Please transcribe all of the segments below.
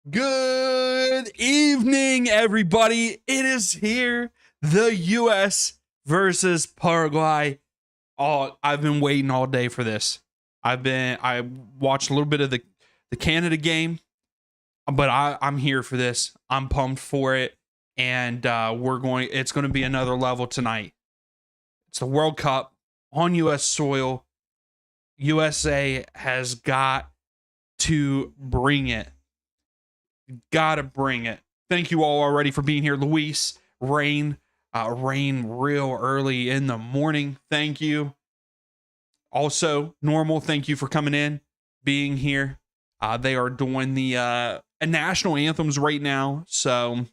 Good evening, everybody. It is here, the U.S. versus Paraguay. Oh, I've been waiting all day for this. I watched a little bit of the Canada game, but I'm here for this. I'm pumped for it, and it's going to be another level tonight. It's the World Cup on U.S. soil. USA has got to bring it. Gotta bring it. Thank you all already for being here. Luis, Rain real early in the morning. Thank you. Also, Normal, thank you for coming in, being here. They are doing the national anthems right now. So,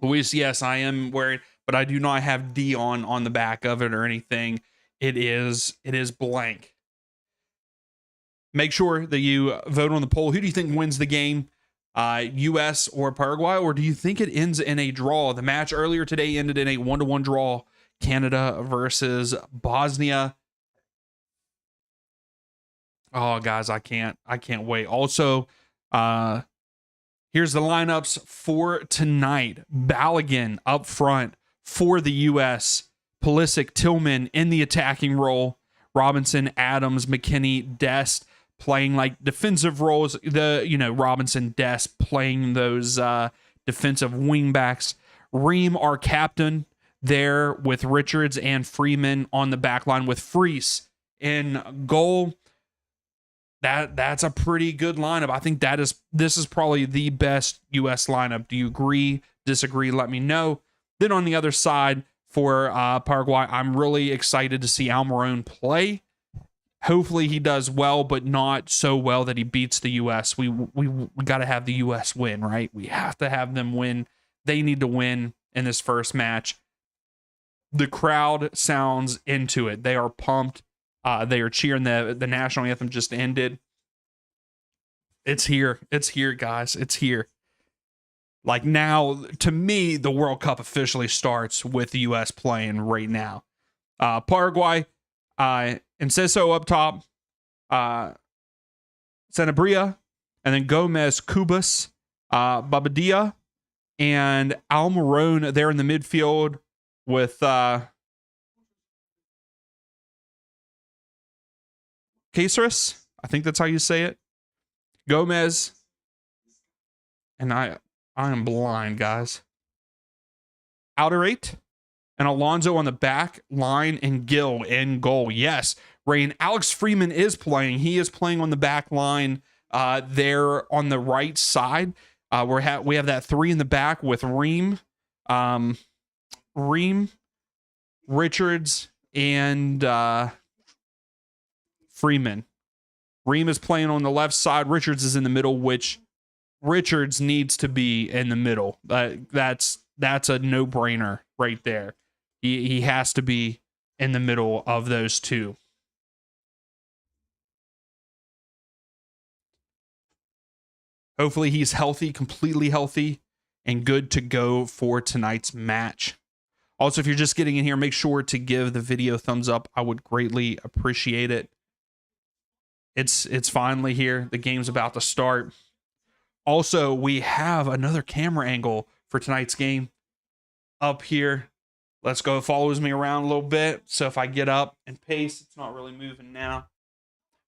Luis, yes, I am wearing, but I do not have D on the back of it or anything. It is blank. Make sure that you vote on the poll. Who do you think wins the game? U.S. or Paraguay, or do you think it ends in a draw? The match earlier today ended in a 1-1 draw. Canada versus Bosnia. Oh, guys, I can't wait. Also, here's the lineups for tonight. Balogun up front for the U.S. Pulisic, Tillman in the attacking role. Robinson, Adams, McKinney, Dest playing like defensive roles. Robinson, Dest playing those defensive wingbacks. Ream, our captain, there with Richards and Freeman on the back line with Freese in goal. That's a pretty good lineup. I think this is probably the best U.S. lineup. Do you agree? Disagree? Let me know. Then on the other side for Paraguay, I'm really excited to see Almiron play. Hopefully he does well, but not so well that he beats the U.S. We got to have the U.S. win, right? We have to have them win. They need to win in this first match. The crowd sounds into it. They are pumped. They are cheering. The national anthem just ended. It's here. It's here, guys. It's here. Like now, to me, the World Cup officially starts with the U.S. playing right now. Paraguay, Enciso up top, Sanabria, and then Gomez, Cubas, Babadia, and Almiron there in the midfield with Caceres. I think that's how you say it. Gomez, and I am blind, guys. Outer eight. And Alonso on the back line and Gill in goal. Yes, Rain. Alex Freeman is playing. He is playing on the back line there on the right side. We have that three in the back with Ream, Richards, and Freeman. Ream is playing on the left side. Richards is in the middle, which Richards needs to be in the middle. That's a no-brainer right there. He has to be in the middle of those two. Hopefully he's healthy, completely healthy, and good to go for tonight's match. Also, if you're just getting in here, make sure to give the video a thumbs up. I would greatly appreciate it. It's finally here. The game's about to start. Also, we have another camera angle for tonight's game up here. Let's go. It follows me around a little bit. So if I get up and pace, it's not really moving now.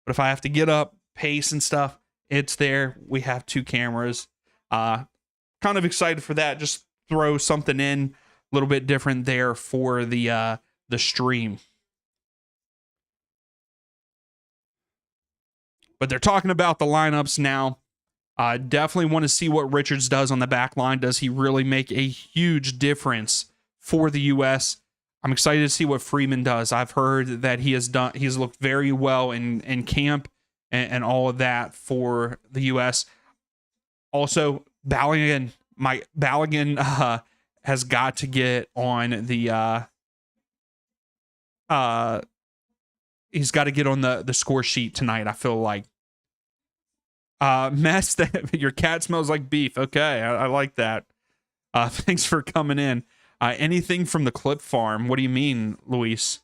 But if I have to get up, pace and stuff, it's there. We have two cameras. Kind of excited for that. Just throw something in a little bit different there for the stream. But they're talking about the lineups now. Definitely want to see what Richards does on the back line. Does he really make a huge difference for the U.S.? I'm excited to see what Freeman does. I've heard that he's looked very well in camp and all of that for the U.S. Also, Balogun has got to get on the he's got to get on the score sheet tonight. I feel like mess that your cat smells like beef. Okay, I like that. Thanks for coming in. Anything from the clip farm? What do you mean, Luis?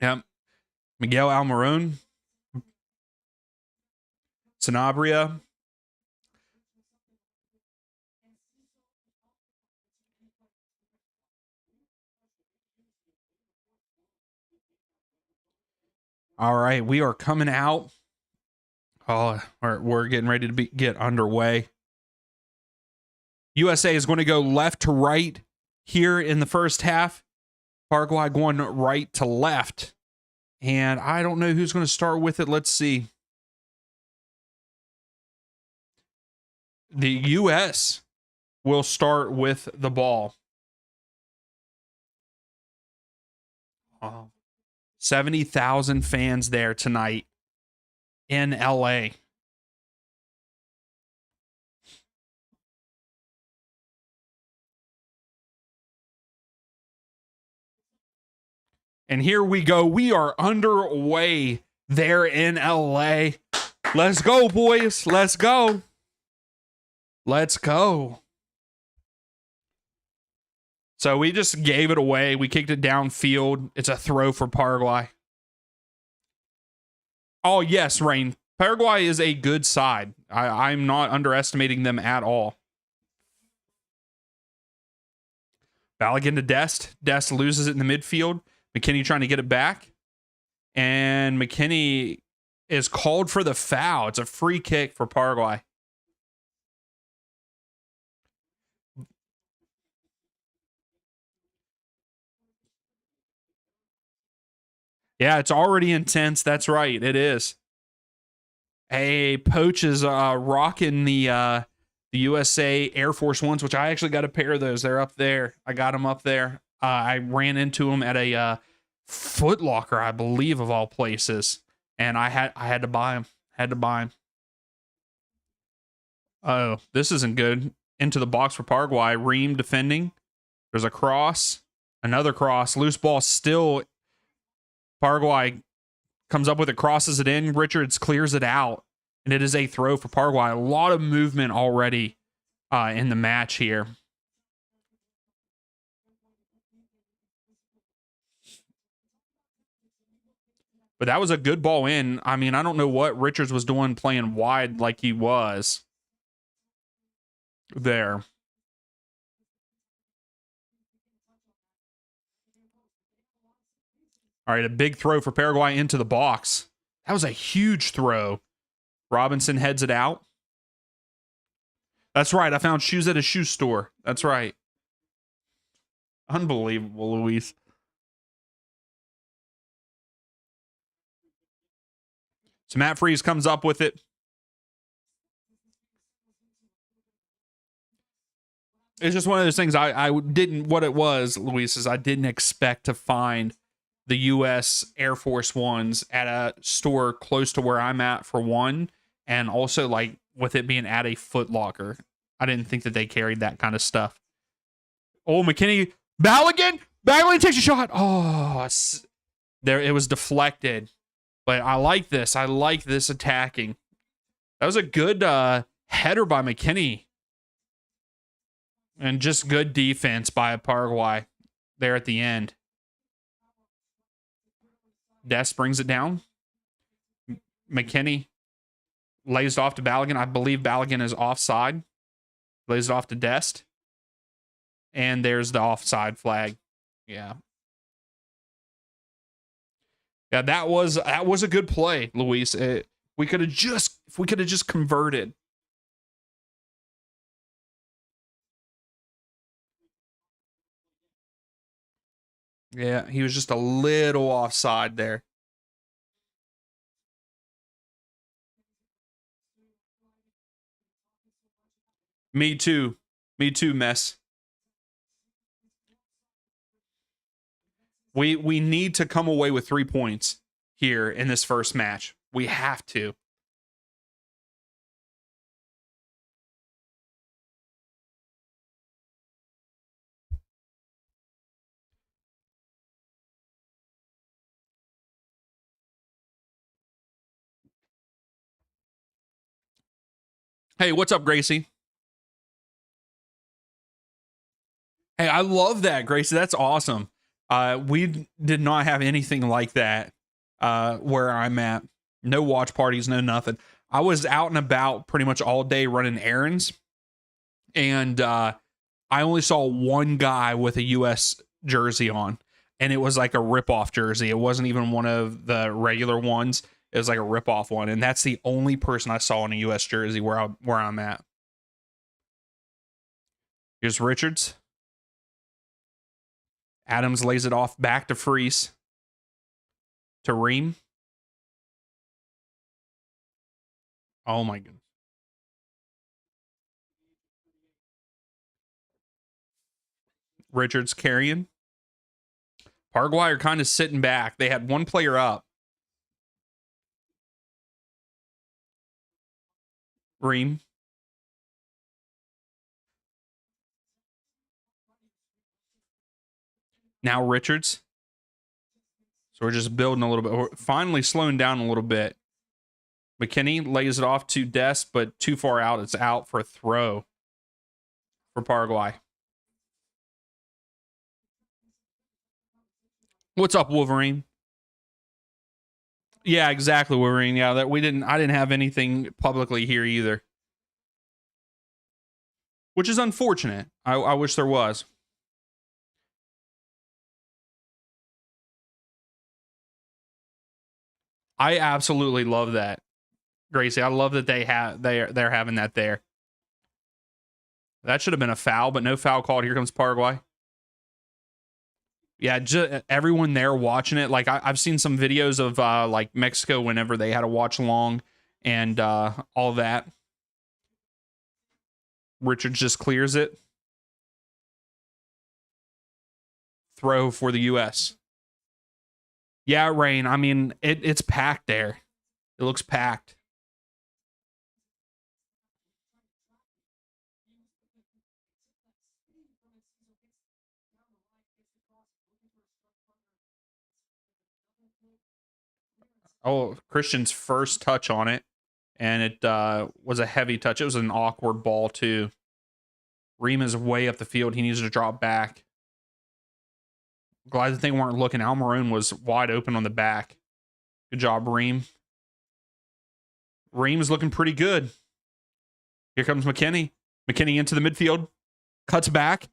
Yep. Miguel Almiron, Sanabria. All right, we are coming out. Oh, we're getting ready to get underway. USA is going to go left to right here in the first half. Paraguay going right to left. And I don't know who's going to start with it. Let's see. The U.S. will start with the ball. 70,000 fans there tonight in L.A. And here we go. We are underway there in LA. Let's go, boys. Let's go. Let's go. So we just gave it away. We kicked it downfield. It's a throw for Paraguay. Oh, yes, Rain. Paraguay is a good side. I'm not underestimating them at all. Balogun to Dest. Dest loses it in the midfield. McKinney trying to get it back. And McKinney is called for the foul. It's a free kick for Paraguay. Yeah, it's already intense. That's right. It is. Hey, Poach is rocking the USA Air Force Ones, which I actually got a pair of those. They're up there. I got them up there. I ran into them at a Foot Locker, I believe, of all places, and I had to buy them. Had to buy them. Oh, this isn't good. Into the box for Paraguay. Ream defending. There's a cross. Another cross. Loose ball still. Paraguay comes up with it, crosses it in. Richards clears it out, and it is a throw for Paraguay. A lot of movement already in the match here. But that was a good ball in. I mean, I don't know what Richards was doing playing wide like he was there. All right, a big throw for Paraguay into the box. That was a huge throw. Robinson heads it out. That's right. I found shoes at a shoe store. That's right. Unbelievable, Luis. So Matt Freeze comes up with it. It's just one of those things I didn't, what it was, Luis, is I didn't expect to find the U.S. Air Force Ones at a store close to where I'm at, for one, and also like with it being at a Foot Locker. I didn't think that they carried that kind of stuff. Oh, McKinney, Balogun takes a shot. Oh, there, it was deflected. But I like this. I like this attacking. That was a good header by McKinney. And just good defense by Paraguay there at the end. Dest brings it down. McKinney lays it off to Balogun. I believe Balogun is offside. Lays it off to Dest. And there's the offside flag. Yeah. Yeah, that was a good play, Luis. We could have just converted. Yeah, he was just a little offside there. Me too. Me too, Mess. We need to come away with 3 points here in this first match. We have to. Hey, what's up, Gracie? Hey, I love that, Gracie. That's awesome. We did not have anything like that where I'm at. No watch parties, no nothing. I was out and about pretty much all day running errands, and I only saw one guy with a U.S. jersey on, and it was like a rip-off jersey. It wasn't even one of the regular ones. It was like a rip-off one, and that's the only person I saw in a U.S. jersey where I'm at. Here's Richards. Adams lays it off back to Freese. To Ream. Oh my goodness. Richards carrying. Paraguay are kind of sitting back. They had one player up. Ream. Now Richards. So we're just building a little bit. We're finally slowing down a little bit. McKinney lays it off to Dest, but too far out. It's out for a throw for Paraguay. What's up, Wolverine? Yeah, exactly, Wolverine. Yeah, I didn't have anything publicly here either. Which is unfortunate. I wish there was. I absolutely love that, Gracie. I love that they're having that there. That should have been a foul, but no foul called. Here comes Paraguay. Yeah, everyone there watching it. Like I've seen some videos of like Mexico whenever they had a watch along and all that. Richard just clears it. Throw for the U.S. Yeah, Rain. I mean, it's packed there. It looks packed. Oh, Christian's first touch on it. And it was a heavy touch. It was an awkward ball, too. Ream is way up the field. He needs to drop back. Glad that they weren't looking. Almiron was wide open on the back. Good job, Ream. Ream's looking pretty good. Here comes McKinney. McKinney into the midfield. Cuts back.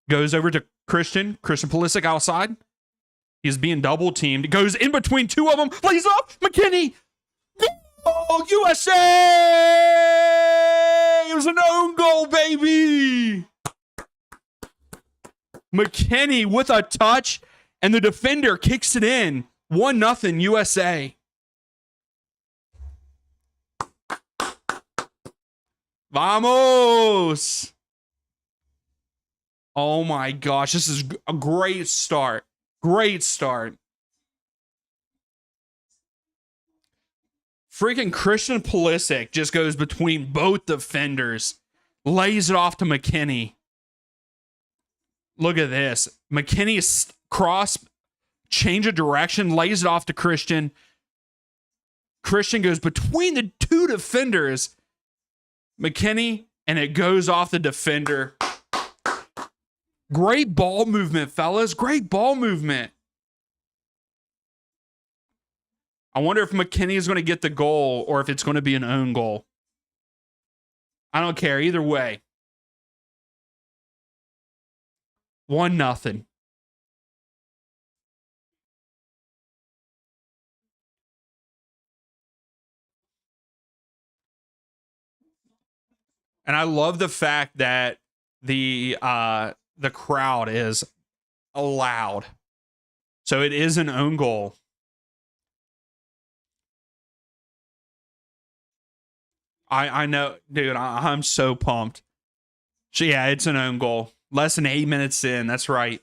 Goes over to Christian. Christian Pulisic outside. He's being double teamed. Goes in between two of them. Lays up. McKinney. Oh, USA! It was an own goal, baby. McKinney with a touch, and the defender kicks it in. 1-0 USA. Vamos! Oh my gosh, this is a great start. Great start. Freaking Christian Pulisic just goes between both defenders. Lays it off to McKinney. Look at this. McKinney's cross, change of direction, lays it off to Christian. Christian goes between the two defenders. McKinney, and it goes off the defender. Great ball movement, fellas. Great ball movement. I wonder if McKinney is going to get the goal or if it's going to be an own goal. I don't care. Either way. 1-0. And I love the fact that the crowd is loud. So it is an own goal. I know, dude, I'm so pumped. So yeah, it's an own goal. Less than 8 minutes in. That's right.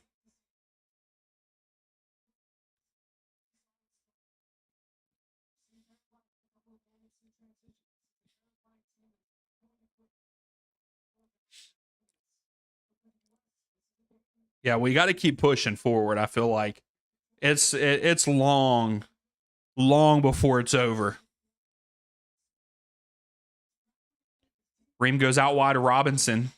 Yeah, we got to keep pushing forward. I feel like it's long before it's over. Ream goes out wide to Robinson.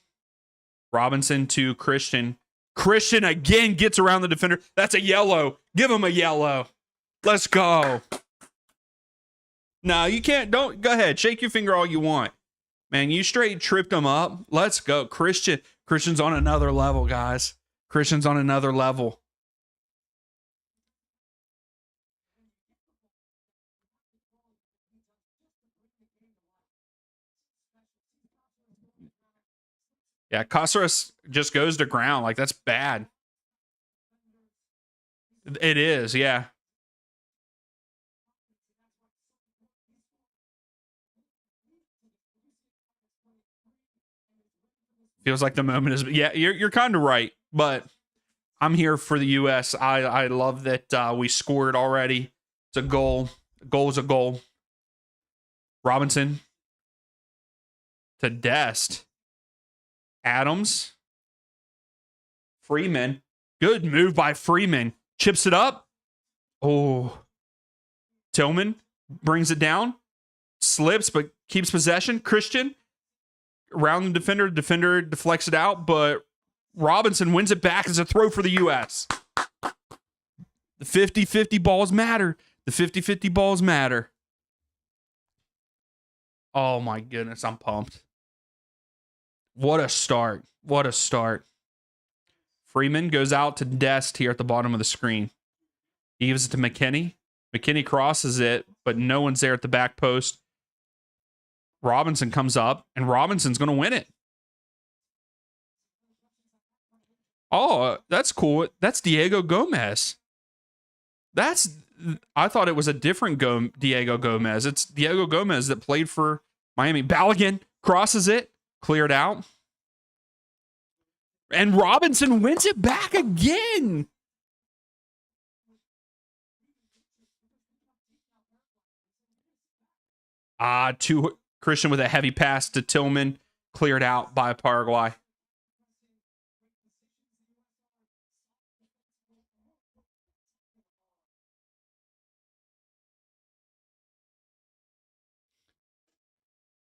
Robinson to Christian. Christian again gets around the defender. That's a yellow. Give him a yellow. Let's go. No, you can't. Don't. Go ahead. Shake your finger all you want. Man, you straight tripped him up. Let's go. Christian's on another level, guys. Christian's on another level. Yeah, Cáceres just goes to ground. Like, that's bad. It is, yeah. Feels like the moment is. Yeah, you're kind of right, but I'm here for the U.S. I love that we scored already. It's a goal. A goal is a goal. Robinson to Dest. Adams. Freeman. Good move by Freeman. Chips it up. Oh. Tillman brings it down. Slips, but keeps possession. Christian. Around the defender. Defender deflects it out, but Robinson wins it back as a throw for the U.S. The 50-50 balls matter. The 50-50 balls matter. Oh, my goodness. I'm pumped. What a start. What a start. Freeman goes out to Dest here at the bottom of the screen. He gives it to McKinney. McKinney crosses it, but no one's there at the back post. Robinson comes up, and Robinson's going to win it. Oh, that's cool. That's Diego Gomez. I thought it was a different Diego Gomez. It's Diego Gomez that played for Miami. Balogun crosses it, cleared out. And Robinson wins it back again. To Christian with a heavy pass to Tillman, cleared out by Paraguay.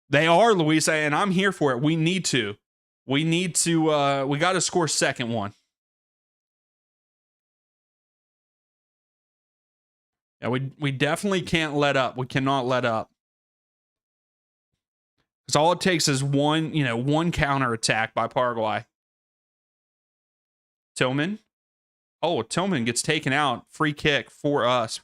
They are, Luis, and I'm here for it. We need to. We got to score second one. Yeah, we definitely can't let up. We cannot let up. Because all it takes is one counter attack by Paraguay. Tillman. Oh, Tillman gets taken out. Free kick for us.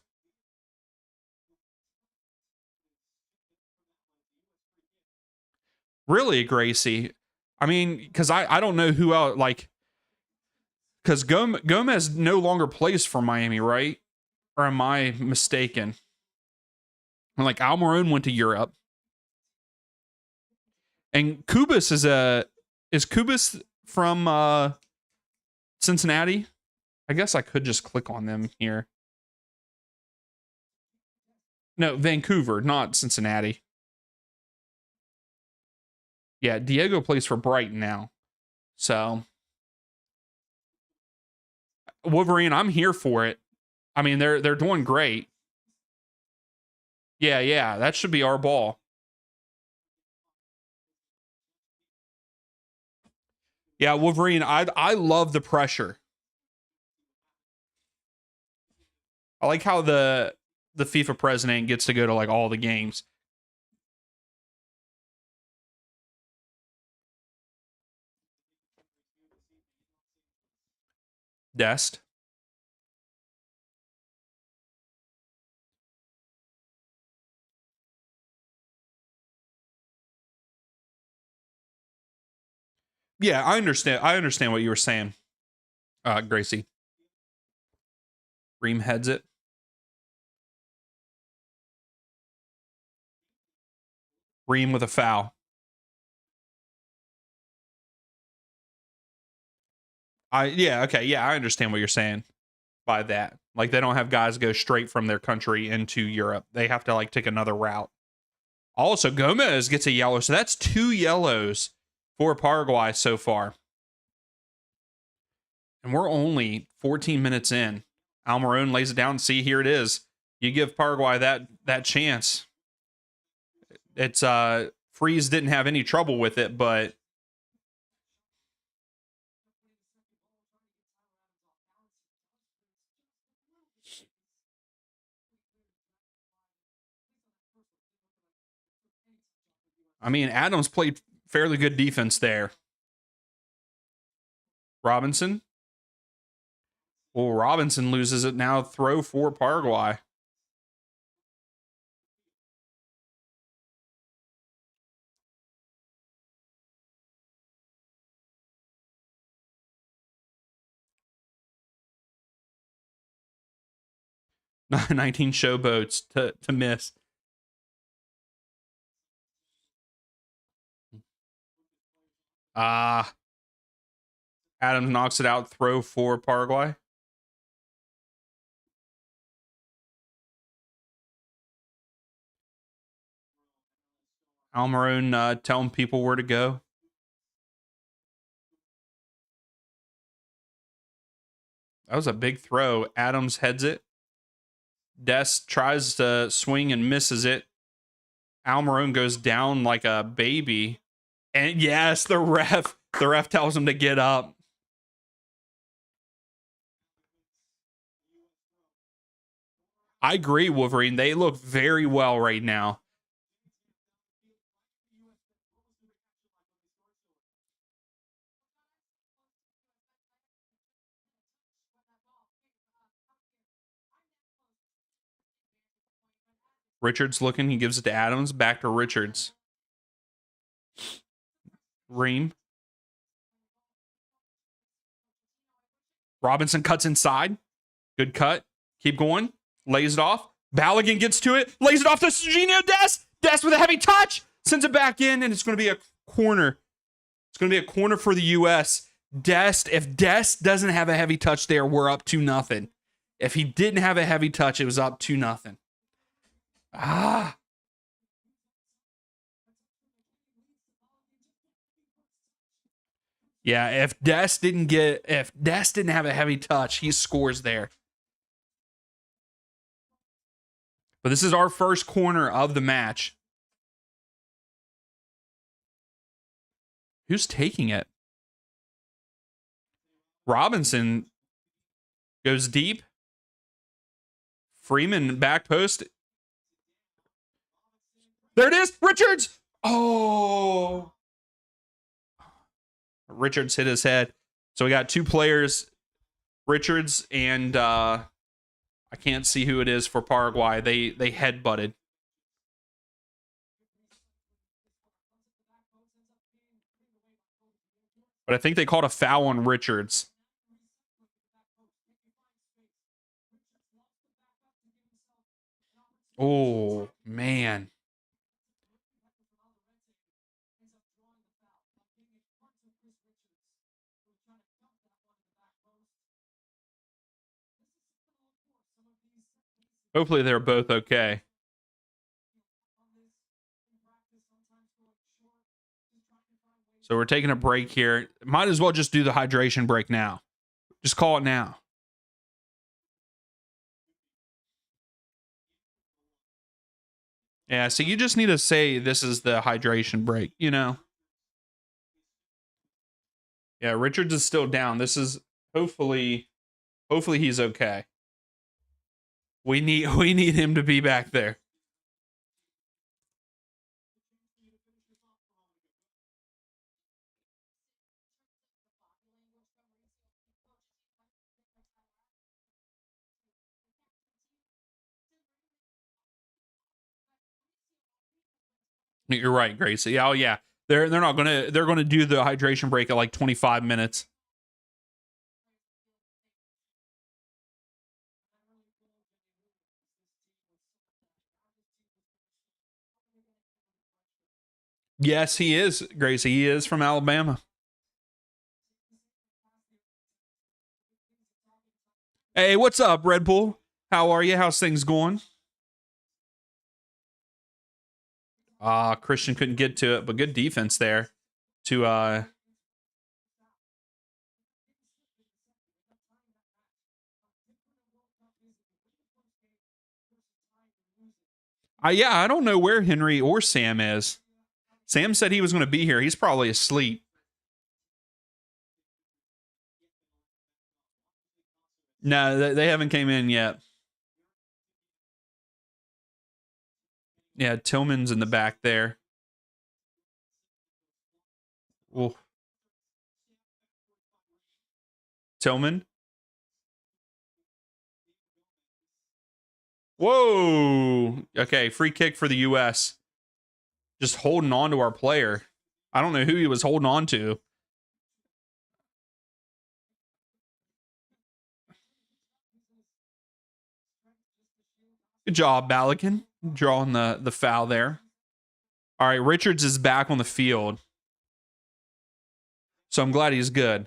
Really, Gracie? I mean, because I don't know who else, like, because Gomez no longer plays for Miami, right? Or am I mistaken? Like, Almiron went to Europe. And Kubas is Kubas from Cincinnati? I guess I could just click on them here. No, Vancouver, not Cincinnati. Yeah, Diego plays for Brighton now. So, Wolverine, I'm here for it. I mean, they're doing great. Yeah, that should be our ball. Yeah, Wolverine, I love the pressure. I like how the FIFA president gets to go to like all the games. Dest. Yeah, I understand. I understand what you were saying, Gracie. Ream heads it. Ream with a foul. I understand what you're saying by that. Like, they don't have guys go straight from their country into Europe. They have to like take another route. Also, Gomez gets a yellow, so that's 2 yellows for Paraguay so far. And we're only 14 minutes in. Almiron lays it down. See, here it is. You give Paraguay that chance. It's Freeze didn't have any trouble with it, but I mean, Adams played fairly good defense there. Robinson. Well, Robinson loses it now. Throw for Paraguay. Nineteen showboats to miss. Adams knocks it out. Throw for Paraguay. Almiron telling people where to go. That was a big throw. Adams heads it. Dest tries to swing and misses it. Almiron goes down like a baby. And yes, the ref tells him to get up. I agree, Wolverine. They look very well right now. Richards looking. He gives it to Adams. Back to Richards. Ream. Robinson cuts inside. Good cut. Keep going. Lays it off. Balogun gets to it. Lays it off to Serginho Dest. Dest with a heavy touch. Sends it back in, and it's going to be a corner. It's going to be a corner for the U.S. Dest, if Dest doesn't have a heavy touch there, we're up 2-0. If he didn't have a heavy touch, it was up 2-0. Yeah, if Dest didn't have a heavy touch, he scores there. But this is our first corner of the match. Who's taking it? Robinson goes deep. Freeman back post. There it is. Richards. Oh. Richards hit his head. So we got two players, Richards and I can't see who it is for Paraguay. They head-butted. But I think they called a foul on Richards. Oh, man. Hopefully they're both okay. So we're taking a break here. Might as well just do the hydration break now. Just call it now. Yeah, so you just need to say this is the hydration break, you know? Yeah, Richards is still down. This is hopefully he's okay. We need him to be back there. You're right, Gracie. Oh yeah. They're gonna do the hydration break at like 25 minutes. Yes, he is, Gracie. He is from Alabama. Hey, what's up, Red Bull? How are you? How's things going? Christian couldn't get to it, but good defense there to yeah, I don't know where Henry or Sam is. Sam said he was going to be here. He's probably asleep. No, they haven't came in yet. Yeah, Tillman's in the back there. Ooh. Tillman. Whoa. Okay, free kick for the U.S. Just holding on to our player. I don't know who he was holding on to. Good job, Balogun, drawing the foul there. All right, Richards is back on the field. So I'm glad he's good.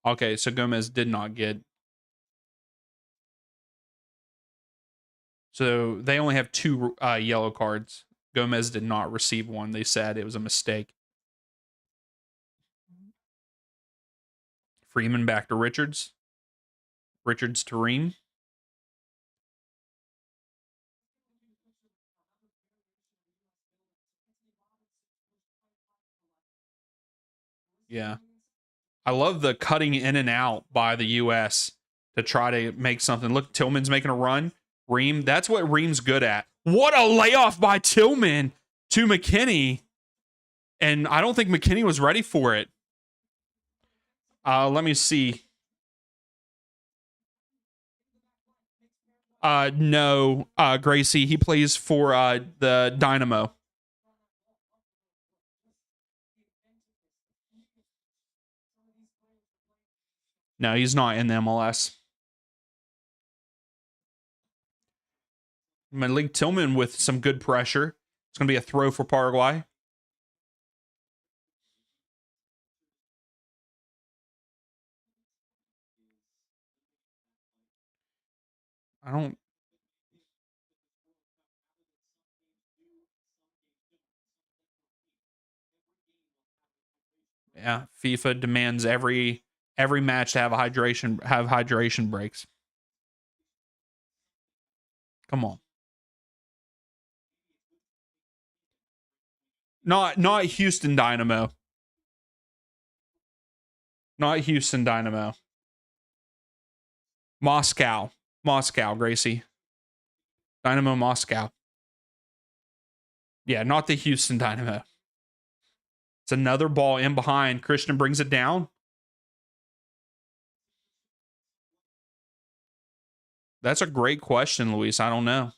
Okay, so Gomez did not get. So they only have 2 yellow cards. Gomez did not receive one. They said it was a mistake. Freeman back to Richards. Richards to Ream. Yeah. I love the cutting in and out by the U.S. to try to make something. Look, Tillman's making a run. Ream, that's what Ream's good at. What a layoff by Tillman to McKinney. And I don't think McKinney was ready for it. Let me see. No, Gracie. He plays for the Dynamo. No, he's not in the MLS. Malik Tillman with some good pressure. It's going to be a throw for Paraguay. I don't. Yeah, FIFA demands every match to have hydration breaks. Come on. Not Houston Dynamo. Not Houston Dynamo. Moscow, Gracie. Dynamo Moscow. Yeah, not the Houston Dynamo. It's another ball in behind. Christian brings it down. That's a great question, Luis. I don't know.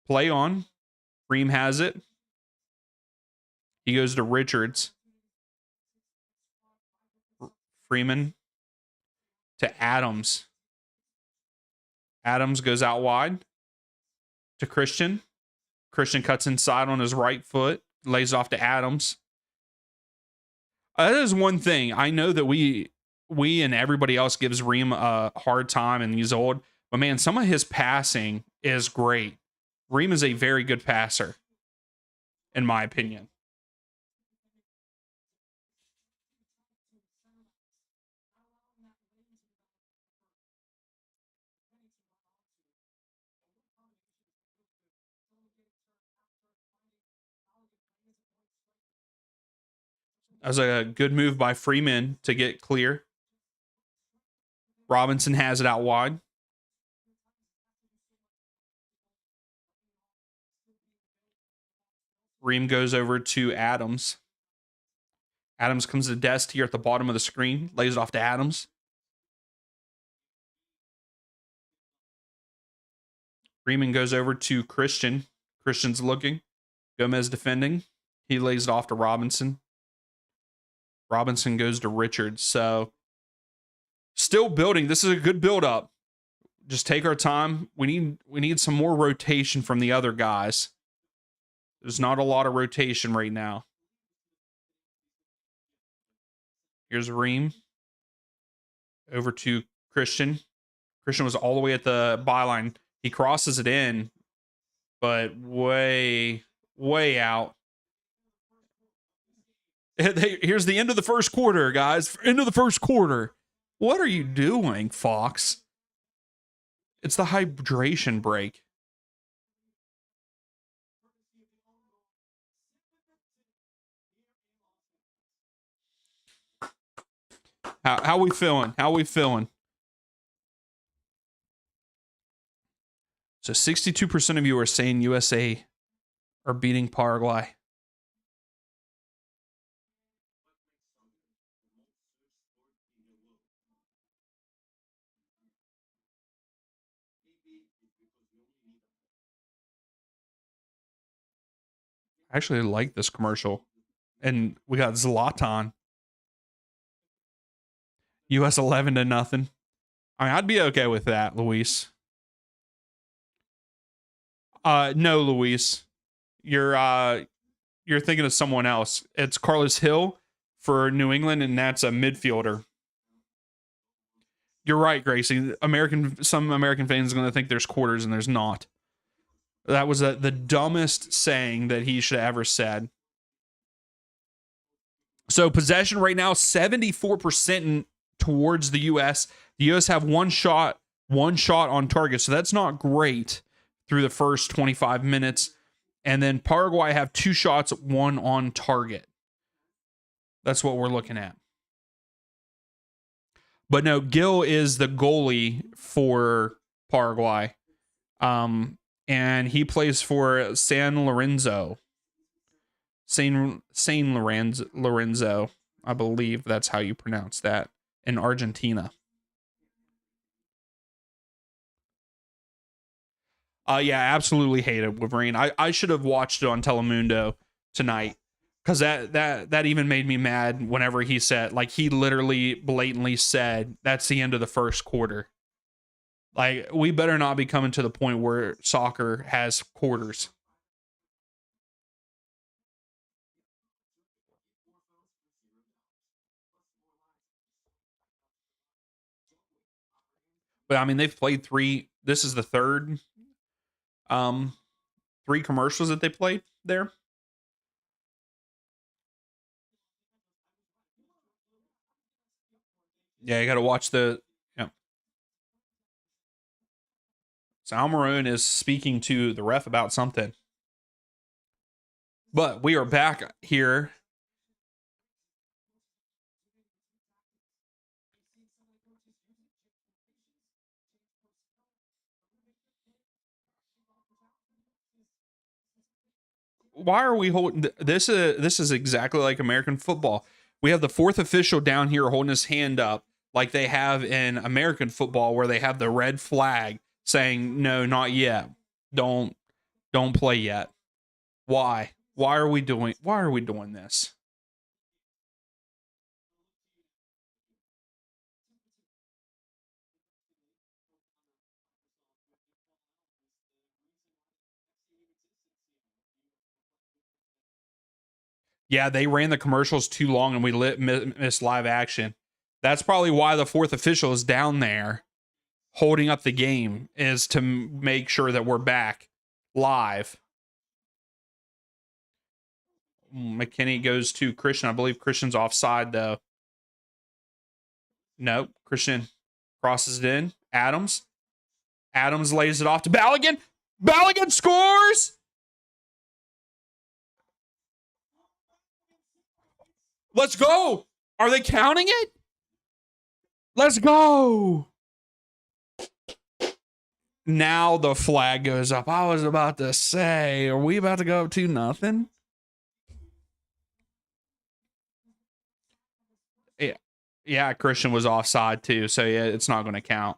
Play on. Ream has it. He goes to Richards. Freeman to Adams. Adams goes out wide to Christian. Christian cuts inside on his right foot, lays off to Adams. That is one thing. I know that we and everybody else gives Ream a hard time and he's old, but man, some of his passing is great. Ream is a very good passer, in my opinion. That was a good move by Freeman to get clear. Robinson has it out wide. Ream goes over to Adams. Adams comes to the desk here at the bottom of the screen, lays it off to Adams. Freeman goes over to Christian. Christian's looking. Gomez defending. He lays it off to Robinson. Robinson goes to Richards. So still building. This is a good build up. Just take our time. We need some more rotation from the other guys. There's not a lot of rotation right now. Here's Ream. Over to Christian. Christian was all the way at the byline. He crosses it in, but way out. Here's the end of the first quarter, guys. End of the first quarter. What are you doing, Fox? It's the hydration break. How we feeling? How we feeling? So 62% of you are saying USA are beating Paraguay. I actually like this commercial. And we got Zlatan. US 11-0. I mean, I'd be okay with that, Luis. No, Luis. You're thinking of someone else. It's Carlos Hill for New England, and that's a midfielder. You're right, Gracie. Some American fans are going to think there's quarters and there's not. That was the dumbest saying that he should have ever said. So possession right now, 74% towards the U.S. The U.S. have one shot on target, so that's not great through the first 25 minutes. And then Paraguay have 2 shots, 1 on target. That's what we're looking at. But no, Gil is the goalie for Paraguay. And he plays for San Lorenzo. San Lorenzo, I believe that's how you pronounce that, in Argentina. Yeah, absolutely hated Wolverine. I should have watched it on Telemundo tonight, because that even made me mad whenever he said, like, he literally blatantly said that's the end of the first quarter. Like, we better not be coming to the point where soccer has quarters. But I mean, they've played 3. This is the third 3 commercials that they played there. Yeah, you got to watch the. Yeah. Sal Maroon is speaking to the ref about something. But we are back here. Why are we holding this? This is exactly like American football. We have the 4th official down here holding his hand up, like they have in American football, where they have the red flag saying, "No, not yet. Don't play yet." Why? Why are we doing this? Yeah, they ran the commercials too long and we missed live action. That's probably why the 4th official is down there holding up the game, is to make sure that we're back live. McKinney goes to Christian. I believe Christian's offside, though. Nope. Christian crosses it in. Adams lays it off to Balogun. Balogun scores! Let's go! Are they counting it? Let's go! Now the flag goes up. I was about to say, are we about to go up 2-0? Yeah, Christian was offside too, so yeah, it's not going to count.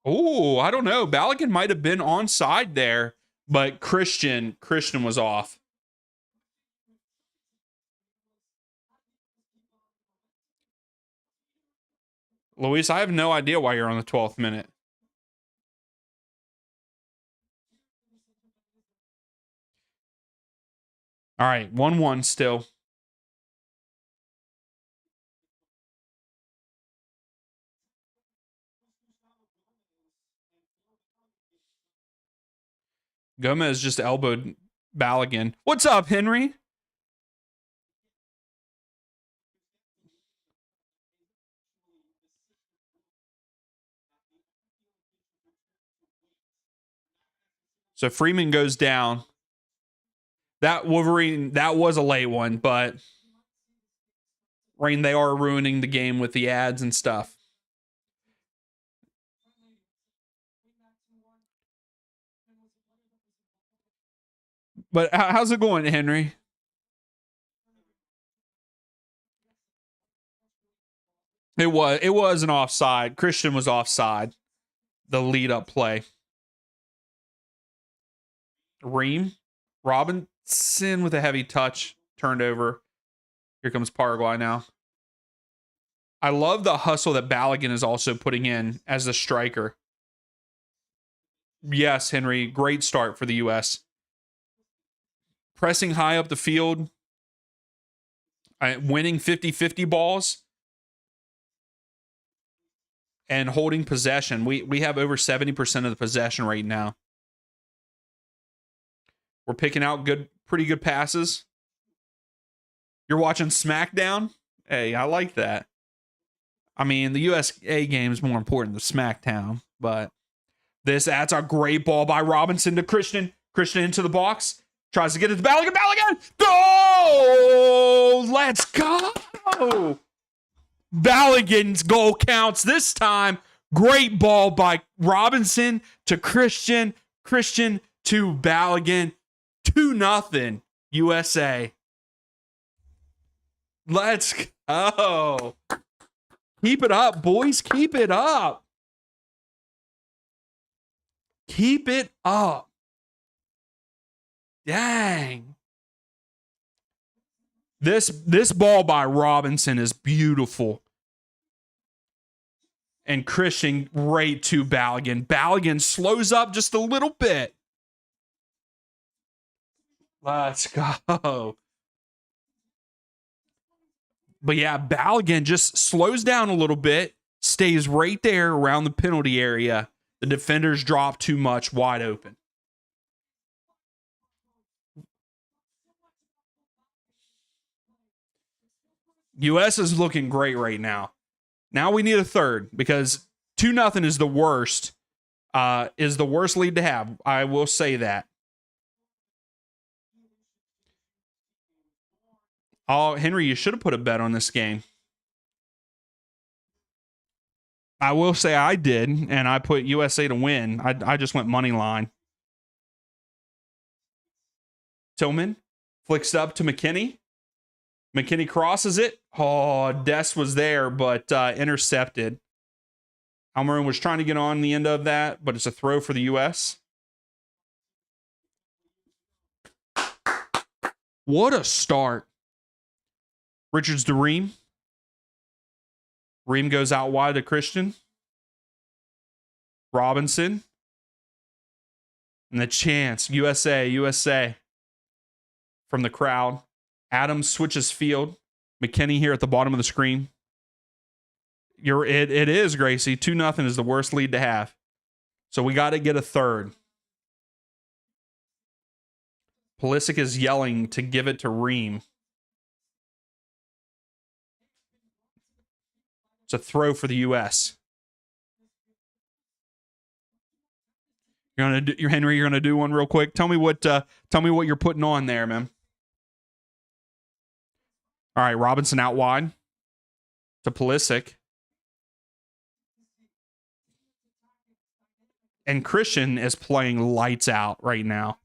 Oh, I don't know. Balogun might have been onside there, but Christian was off. Luis, I have no idea why you're on the 12th minute. All right, 1-1 still. Gomez just elbowed Balogun. What's up, Henry? So Freeman goes down. That Wolverine, that was a late one, but Rain, they are ruining the game with the ads and stuff. But how's it going, Henry? It was an offside. Christian was offside. The lead up play. Ream, Robinson with a heavy touch, turned over. Here comes Paraguay now. I love the hustle that Balogun is also putting in as the striker. Yes, Henry, great start for the U.S. Pressing high up the field, winning 50-50 balls, and holding possession. We have over 70% of the possession right now. We're picking out pretty good passes. You're watching SmackDown? Hey, I like that. I mean, the USA game is more important than SmackDown, but that's a great ball by Robinson to Christian. Christian into the box. Tries to get it to Balogun. Balogun! Goal! Let's go! Balogun's goal counts this time. Great ball by Robinson to Christian. Christian to Balogun. 2-0 USA. Let's go. Keep it up, boys. Keep it up. Keep it up. Dang. This ball by Robinson is beautiful. And Christian right to Balogun. Balogun slows up just a little bit. Let's go. But yeah, Balogun just slows down a little bit, stays right there around the penalty area. The defenders drop too much, wide open. US is looking great right now. Now we need a third because 2-0 is the worst. Is the worst lead to have. I will say that. Oh, Henry, you should have put a bet on this game. I will say I did, and I put USA to win. I just went money line. Tillman flicks up to McKinney. McKinney crosses it. Oh, Dest was there, but intercepted. Almiron was trying to get on the end of that, but it's a throw for the U.S. What a start. Richards to Ream. Ream goes out wide to Christian. Robinson. And the chance. USA. From the crowd. Adams switches field. McKinney here at the bottom of the screen. It is, Gracie. 2-0 is the worst lead to have. So we got to get a third. Pulisic is yelling to give it to Ream. It's a throw for the U.S. Henry, you're gonna do one real quick. Tell me what you're putting on there, man. All right, Robinson out wide to Pulisic. And Christian is playing lights out right now.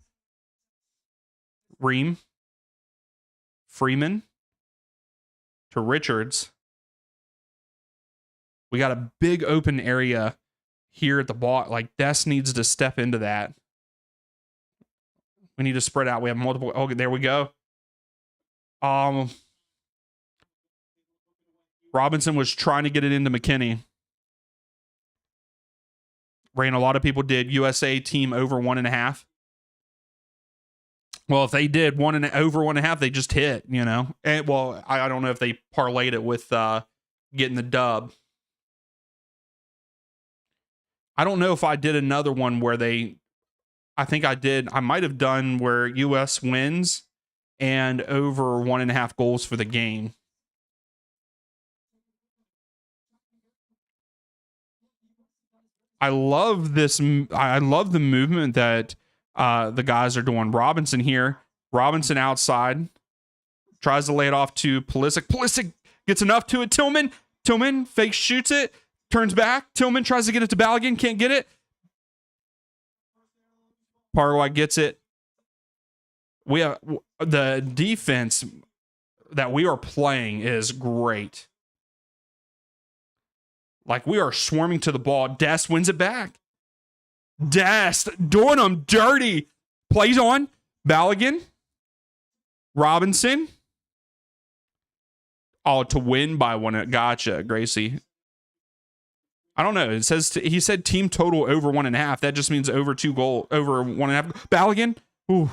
Ream. Freeman to Richards. We got a big open area here at the ball. Like, Des needs to step into that. We need to spread out. We have multiple. Oh, there we go. Robinson was trying to get it into McKinney. Rain, a lot of people did USA team over 1.5. Well, if they did over 1.5, they just hit, you know. And well, I don't know if they parlayed it with getting the dub. I don't know if I did another one where I think I did. I might have done where US wins and over 1.5 goals for the game. I love this. I love the movement that the guys are doing. Robinson here. Robinson outside. Tries to lay it off to Pulisic. Pulisic Gets enough to it. Tillman fake shoots it. Turns back. Tillman tries to get it to Balogun. Can't get it. Paraguay gets it. We have the defense that we are playing is great. Like, we are swarming to the ball. Dest wins it back. Dest doing them dirty. Plays on. Balogun. Robinson. Oh, to win by one. Gotcha, Gracie. I don't know. It says he said team total over 1.5. That just means over 2 goal, over 1.5. Balogun. Ooh.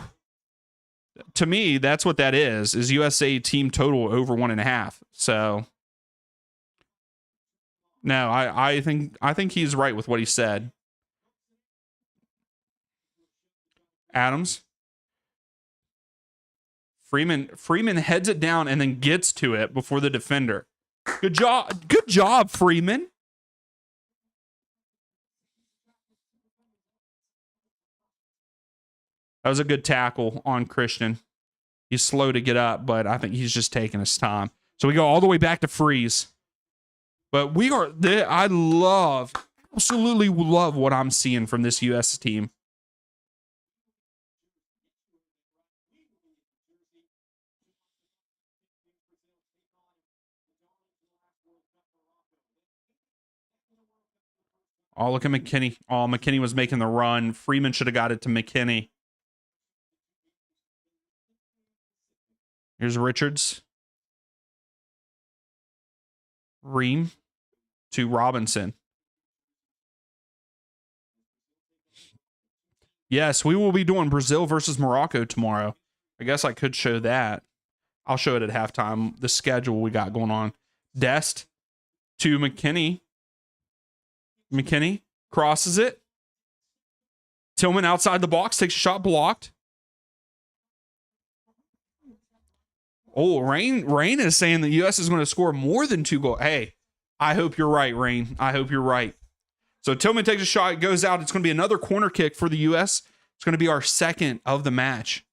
To me, that's what that is USA team total over 1.5. So no, I think he's right with what he said. Adams. Freeman heads it down and then gets to it before the defender. Good job, Freeman. That was a good tackle on Christian. He's slow to get up, but I think he's just taking his time. So we go all the way back to freeze. But I absolutely love what I'm seeing from this U.S. team. Oh, look at McKinney. Oh, McKinney was making the run. Freeman should have got it to McKinney. Here's Richards. Ream to Robinson. Yes, we will be doing Brazil versus Morocco tomorrow. I guess I could show that. I'll show it at halftime. The schedule we got going on. Dest to McKinney. McKinney crosses it. Tillman outside the box, takes a shot, blocked. Oh, Rain is saying the U.S. is going to score more than 2 goals. Hey, I hope you're right, Rain. I hope you're right. So Tillman takes a shot, goes out. It's going to be another corner kick for the U.S. It's going to be our second of the match.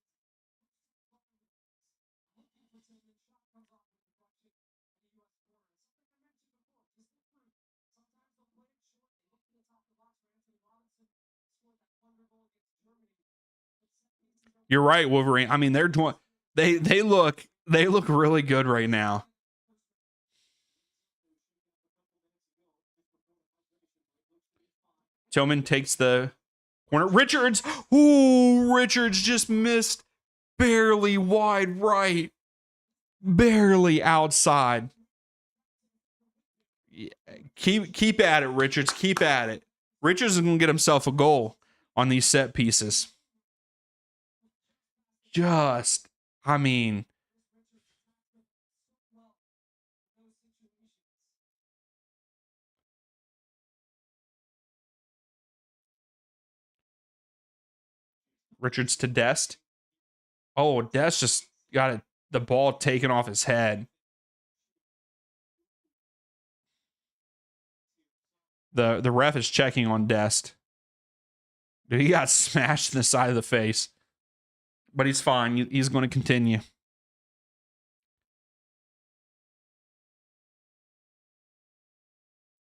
You're right, Wolverine. I mean, they look really good right now. Tillman takes the corner. Richards. Ooh, Richards just missed barely wide right. Barely outside. Keep at it, Richards. Keep at it. Richards is going to get himself a goal on these set pieces. I mean, Richards to Dest. Oh, Dest just got the ball taken off his head. The ref is checking on Dest. Dude, he got smashed in the side of the face. But he's fine. He's going to continue.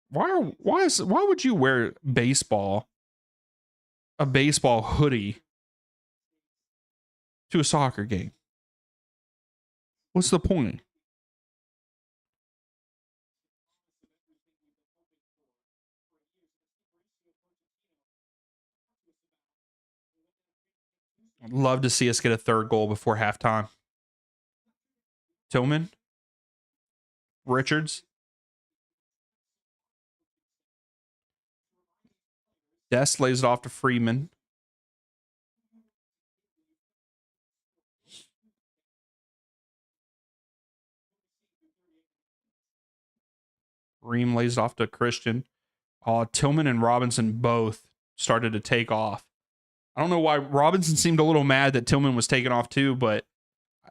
Why would you wear a baseball hoodie to a soccer game? What's the point? I'd love to see us get a third goal before halftime. Tillman. Richards. Dest lays it off to Freeman. Ream lays it off to Christian. Tillman and Robinson both started to take off. I don't know why Robinson seemed a little mad that Tillman was taking off too, but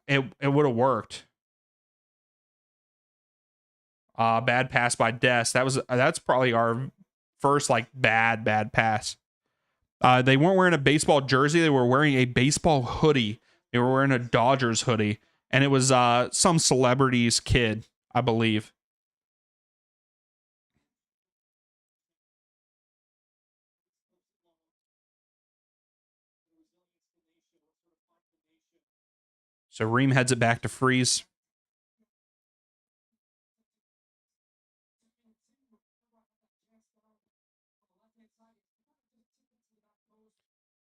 it would have worked. Bad pass by Dest. That's probably our first like bad pass. They weren't wearing a baseball jersey. They were wearing a baseball hoodie. They were wearing a Dodgers hoodie, and it was some celebrity's kid. I believe. So Reem heads it back to freeze.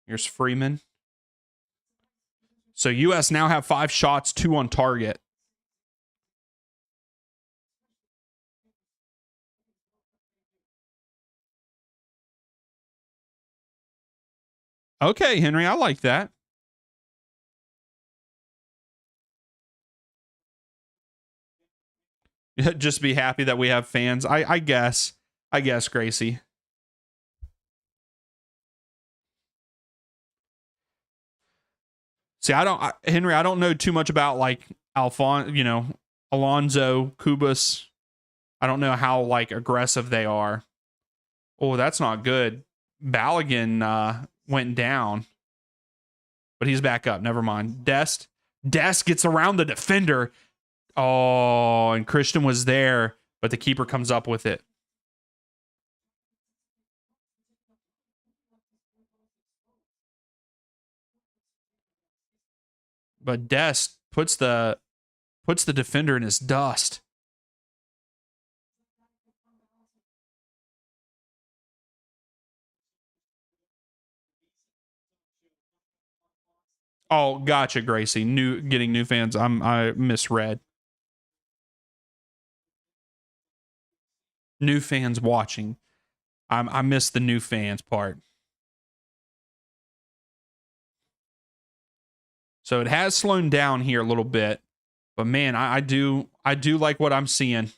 Here's Freeman. So U.S. now have 5 shots, 2 on target. Okay, Henry, I like that. Just be happy that we have fans. I guess. I guess, Gracie. See, Henry, I don't know too much about like Alonzo, Kubas. I don't know how like aggressive they are. Oh, that's not good. Balogun went down, but he's back up. Never mind. Dest gets around the defender. Oh, and Christian was there, but the keeper comes up with it. But Dest puts the defender in his dust. Oh, gotcha, Gracie. Getting new fans. I misread. New fans watching. I missed the new fans part. So it has slowed down here a little bit, but man, I do like what I'm seeing.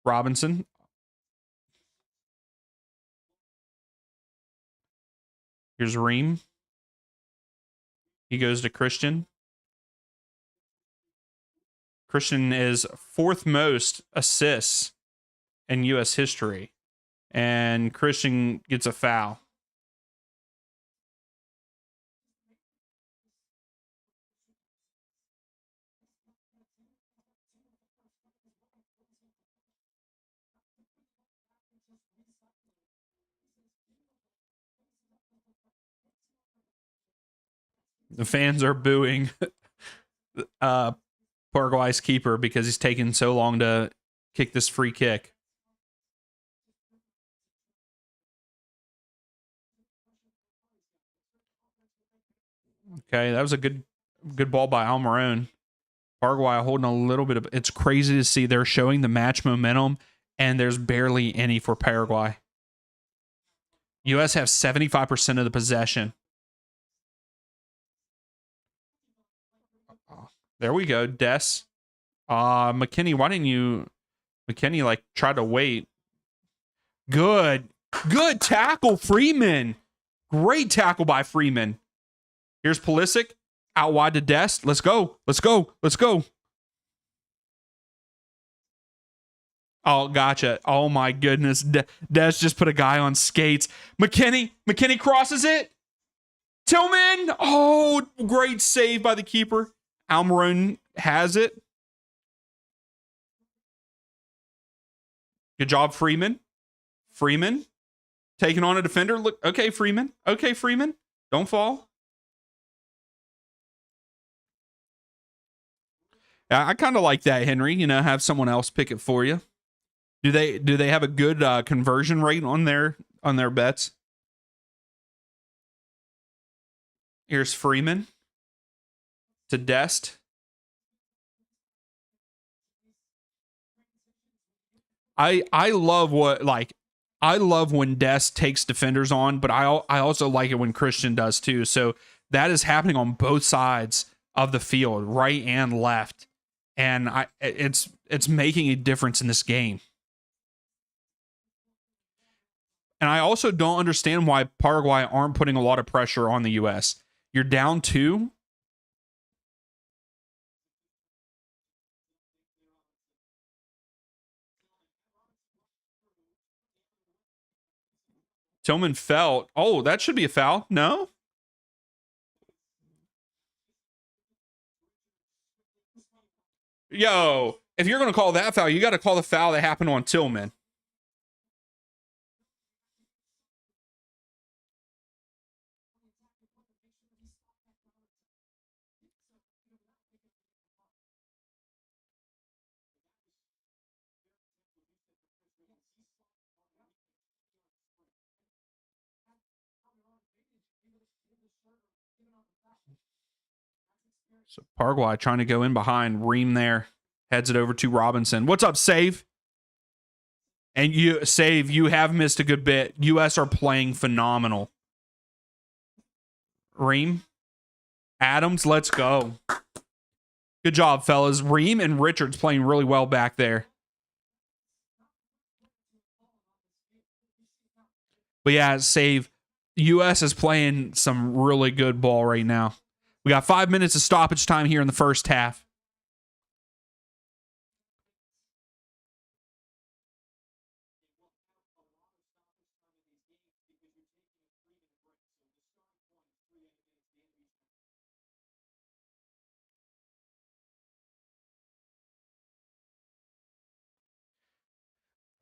Robinson. Here's Reem. He goes to Christian. Christian is 4th most assists in U.S. history, and Christian gets a foul. The fans are booing Paraguay's keeper because he's taking so long to kick this free kick. Okay, that was a good ball by Almiron. Paraguay holding a little bit of. It's crazy to see they're showing the match momentum, and there's barely any for Paraguay. U.S. have 75% of the possession. There we go, Des. McKinney, why didn't you? McKinney like try to wait. Good tackle, Freeman. Great tackle by Freeman. Here's Pulisic out wide to Dest. Let's go. Oh, gotcha. Oh my goodness. Dest just put a guy on skates. McKinney crosses it. Tillman. Oh, great save by the keeper. Almiron has it. Good job, Freeman. Taking on a defender. Look, okay, Freeman. Don't fall. I kind of like that, Henry. Have someone else pick it for you. Do they have a good conversion rate on their bets? Here's Freeman to Dest. I love when Dest takes defenders on, but I also like it when Christian does too. So that is happening on both sides of the field, right and left, and it's making a difference in this game. And I also don't understand why Paraguay aren't putting a lot of pressure on the U.S. You're down 2. Tillman fell. Oh, that should be a foul. No? Yo, if you're going to call that foul, you got to call the foul that happened on Tillman. So Paraguay trying to go in behind. Ream there. Heads it over to Robinson. What's up, Save? And you, Save, you have missed a good bit. U.S. are playing phenomenal. Ream. Adams, let's go. Good job, fellas. Ream and Richards playing really well back there. But yeah, Save. U.S. is playing some really good ball right now. We got 5 minutes of stoppage time here in the first half.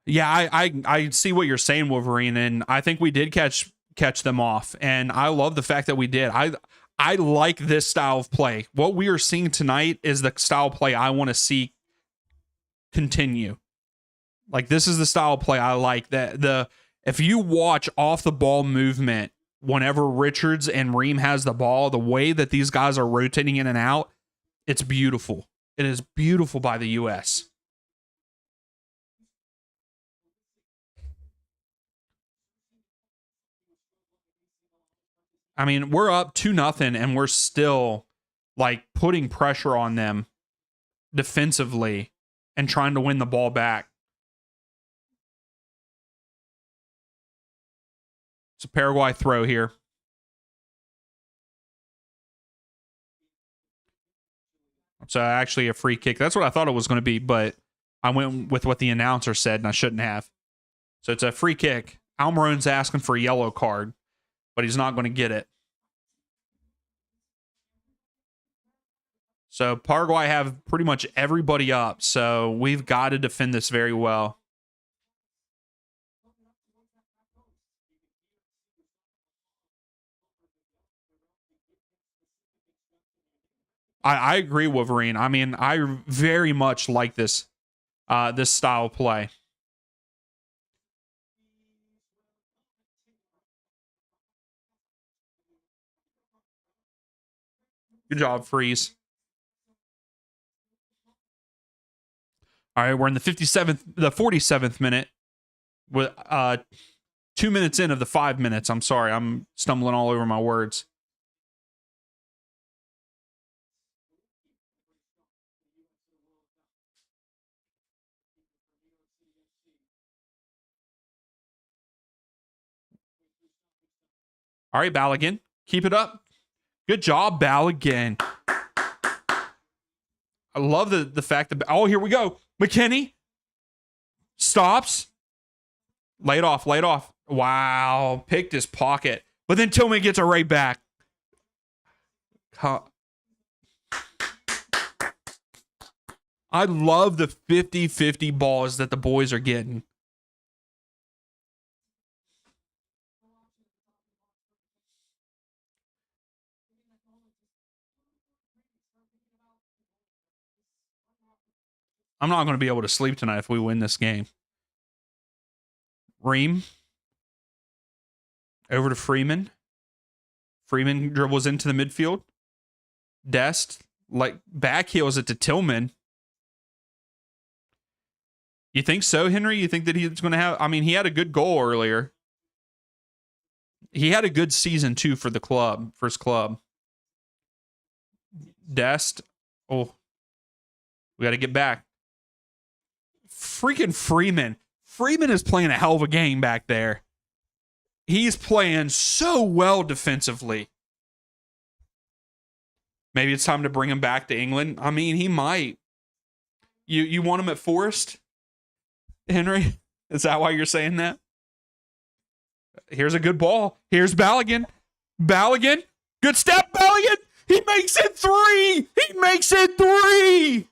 Yeah, I see what you're saying, Wolverine, and I think we did catch them off, and I love the fact that we did. I like this style of play. What we are seeing tonight is the style of play I want to see continue. Like, this is the style of play I like. That if you watch off the ball movement whenever Richards and Ream has the ball, the way that these guys are rotating in and out, it's beautiful. It is beautiful by the US. I mean, we're up 2-0 and we're still like putting pressure on them defensively and trying to win the ball back. It's a Paraguay throw here. It's actually a free kick. That's what I thought it was going to be, but I went with what the announcer said and I shouldn't have. So it's a free kick. Almiron's asking for a yellow card, but he's not going to get it. So Paraguay have pretty much everybody up, so we've got to defend this very well. I agree, Wolverine. I mean, I very much like this this style of play. Good job, Freeze. All right, we're in the 47th minute with 2 minutes in of the 5 minutes. I'm sorry, I'm stumbling all over my words. All right, Balogun, keep it up. Good job, Balogun. I love the fact that, oh, here we go. McKinney stops. Laid off. Wow. Picked his pocket. But then Tillman gets it right back. I love the 50-50 balls that the boys are getting. I'm not going to be able to sleep tonight if we win this game. Ream. Over to Freeman. Freeman dribbles into the midfield. Dest, like, backheels it to Tillman. You think so, Henry? You think that he's going to have... I mean, he had a good goal earlier. He had a good season, too, for the club. For his club. Dest. Oh. We got to get back. Freaking Freeman. Freeman is playing a hell of a game back there. He's playing so well defensively. Maybe it's time to bring him back to England. I mean, he might. You want him at Forest, Henry? Is that why you're saying that? Here's a good ball. Here's Balogun. Balogun. Good step, Balogun. He makes it 3. He makes it 3.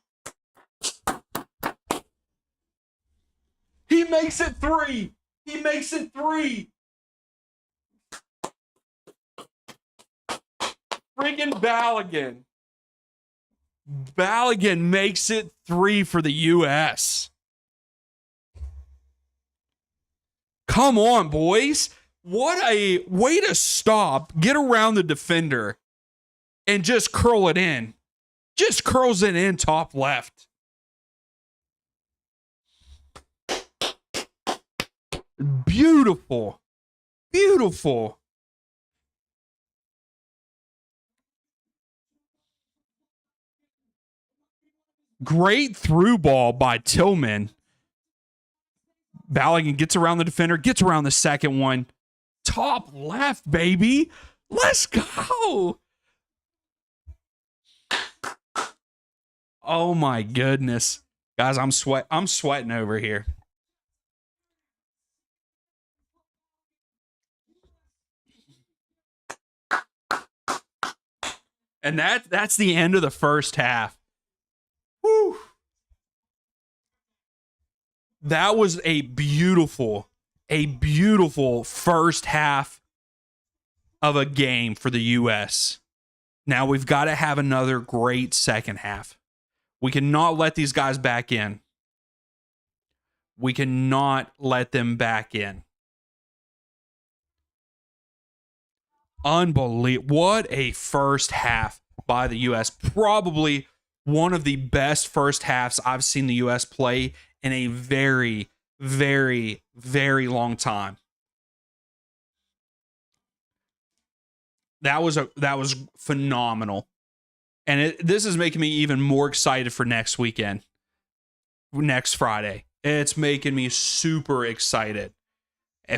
He makes it 3. He makes it 3. Freaking Balogun. Balogun makes it 3 for the U.S. Come on, boys. What a way to stop, get around the defender, and just curl it in. Just curls it in top left. Beautiful. Beautiful. Great through ball by Tillman. Balogun gets around the defender, gets around the second one. Top left, baby. Let's go. Oh my goodness. Guys, I'm sweating over here. And that's the end of the first half. Whew. That was a beautiful first half of a game for the U.S. Now we've got to have another great second half. We cannot let these guys back in. We cannot let them back in. Unbelievable. What a first half by the U.S. Probably one of the best first halves I've seen the U.S. play in a very, very, very long time. That was phenomenal. And this is making me even more excited for next weekend. Next Friday. It's making me super excited.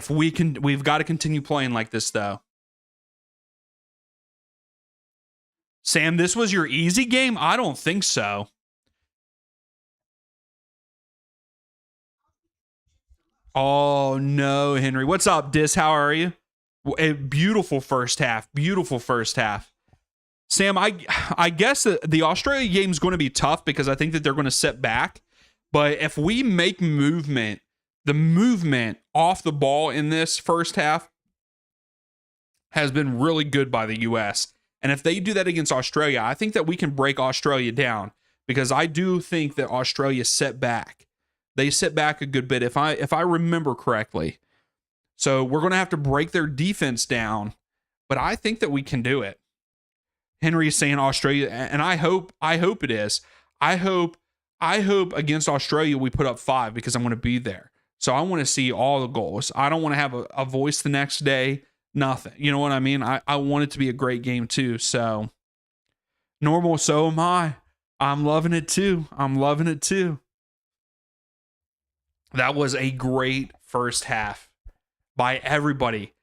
We've got to continue playing like this though. Sam, this was your easy game? I don't think so. Oh, no, Henry. What's up, Dis? How are you? A beautiful first half. Beautiful first half. Sam, I guess the Australia game is going to be tough because I think that they're going to sit back. But if we make movement, the movement off the ball in this first half has been really good by the U.S., and if they do that against Australia, I think that we can break Australia down because I do think that Australia set back. They sit back a good bit if I remember correctly. So we're going to have to break their defense down, but I think that we can do it. Henry is saying Australia, and I hope it is. I hope against Australia we put up 5 because I'm going to be there. So I want to see all the goals. I don't want to have a voice the next day. Nothing. You know what I mean? I want it to be a great game too. So normal, so am I. I'm loving it too. That was a great first half by everybody.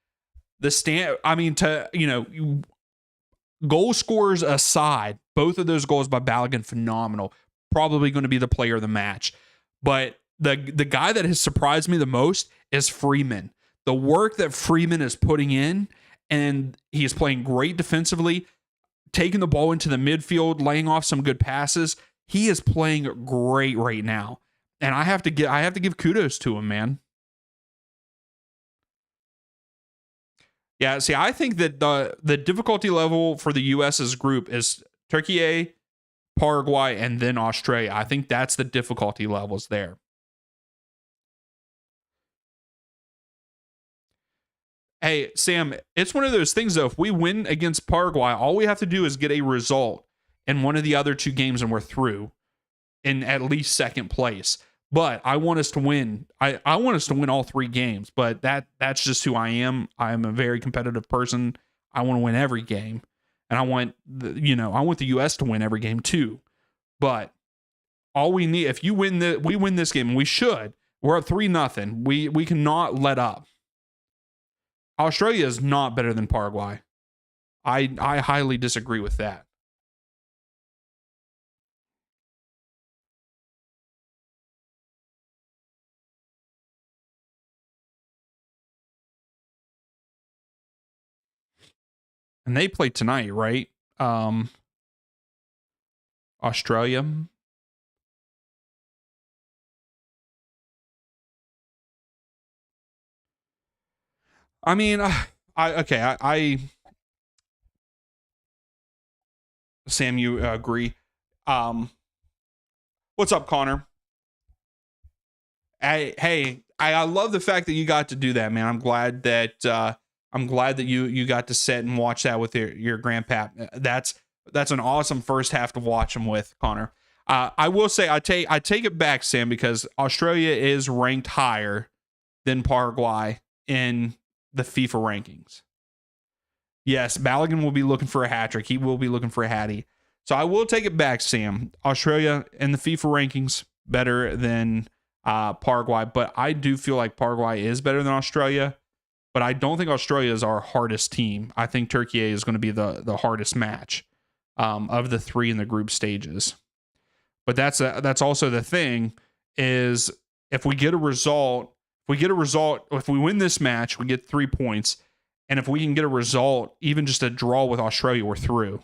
Goal scorers aside, both of those goals by Balogun, phenomenal. Probably going to be the player of the match. But the guy that has surprised me the most is Freeman. The work that Freeman is putting in, and he is playing great defensively, taking the ball into the midfield, laying off some good passes. He is playing great right now. And I have to give kudos to him, man. Yeah, see, I think that the difficulty level for the US's group is Turkey, Paraguay, and then Australia. I think that's the difficulty levels there. Hey, Sam, it's one of those things, though. If we win against Paraguay, all we have to do is get a result in one of the other 2 games, and we're through in at least second place. But I want us to win. I want us to win all 3 games, but that's just who I am. I am a very competitive person. I want to win every game. And I want the US to win every game too. But all we need, if we win this game, and we should, we're up 3-0. We cannot let up. Australia is not better than Paraguay. I highly disagree with that. And they play tonight, right? Australia. I mean, Sam, you agree? Um, what's up, Connor? I love the fact that you got to do that, man. I'm glad that you got to sit and watch that with your grandpap. That's an awesome first half to watch them with, Connor. I will say I take it back, Sam, because Australia is ranked higher than Paraguay in the FIFA rankings. Yes, Balogun will be looking for a hat trick. He will be looking for a hattie. So I will take it back, Sam. Australia in the FIFA rankings better than Paraguay, but I do feel like Paraguay is better than Australia. But I don't think Australia is our hardest team. I think Turkey is going to be the hardest match of the three in the group stages. But that's also the thing is if we get a result, if we win this match, we get 3 points. And if we can get a result, even just a draw with Australia, we're through.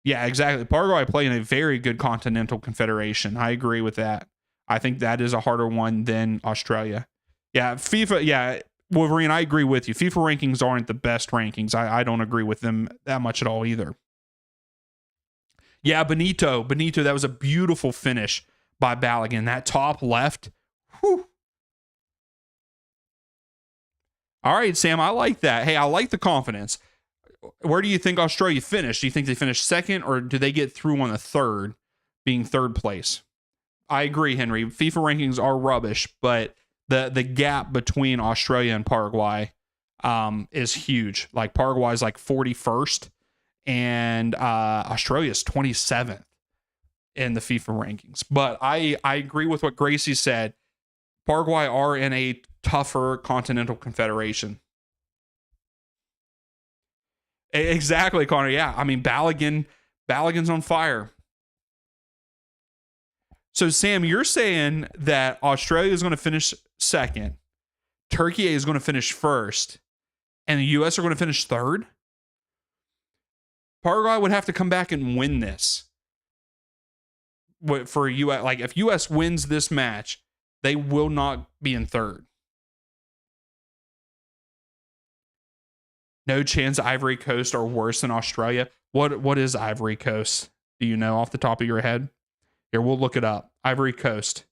Yeah, exactly. Paraguay play in a very good continental confederation. I agree with that. I think that is a harder one than Australia. Yeah, FIFA, yeah, Wolverine, I agree with you. FIFA rankings aren't the best rankings. I don't agree with them that much at all either. Yeah, Benito, that was a beautiful finish by Balogun. That top left. Whew. All right, Sam, I like that. Hey, I like the confidence. Where do you think Australia finished? Do you think they finished second, or do they get through on the third, being third place? I agree, Henry. FIFA rankings are rubbish, but the gap between Australia and Paraguay is huge. Like Paraguay is like 41st, and Australia is 27th in the FIFA rankings. But I agree with what Gracie said. Paraguay are in a tougher continental confederation. Exactly, Connor. Yeah, I mean Balogun's on fire. So Sam, you're saying that Australia is going to finish second, Turkey is going to finish first, and the U.S. are going to finish third? Paraguay would have to come back and win this for U.S. Like if U.S. wins this match, they will not be in third. No chance Ivory Coast are worse than Australia. What is Ivory Coast? Do you know off the top of your head? Here, we'll look it up. Ivory Coast.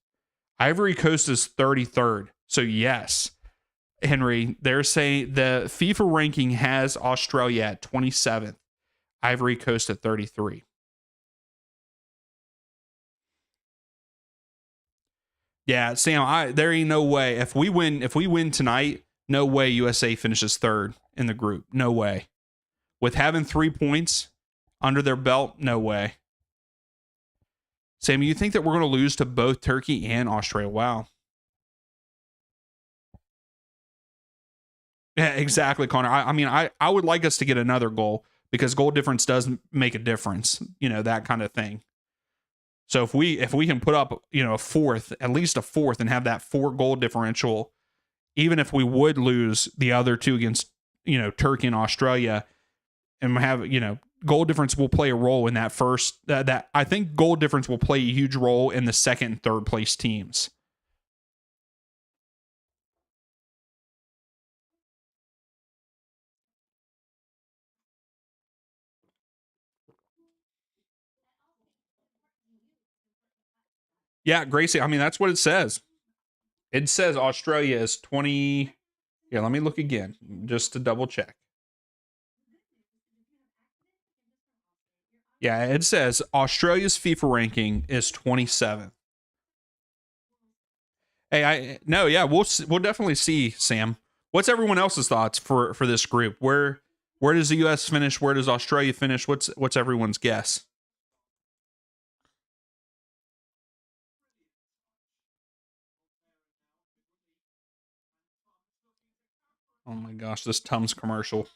Ivory Coast is 33rd. So yes, Henry, they're saying the FIFA ranking has Australia at 27th, Ivory Coast at 33. Yeah, Sam, there ain't no way. If we win tonight, no way USA finishes third in the group. No way. With having 3 points under their belt, no way. Sam, you think that we're going to lose to both Turkey and Australia? Wow. Yeah, exactly, Connor. I mean, I would like us to get another goal because goal difference does make a difference, that kind of thing. So if we can put up, a fourth, at least a fourth, and have that 4 goal differential, even if we would lose the other two against, Turkey and Australia, and have, goal difference will play a role in that first that I think goal difference will play a huge role in the second and third place teams. Yeah, Gracie, I mean that's what it says. It says Australia is 20. Yeah, let me look again just to double check. Yeah, it says Australia's FIFA ranking is 27th. Hey, I no, yeah, we'll definitely see, Sam. What's everyone else's thoughts for this group? Where does the US finish? Where does Australia finish? What's everyone's guess? Oh my gosh, this Tums commercial.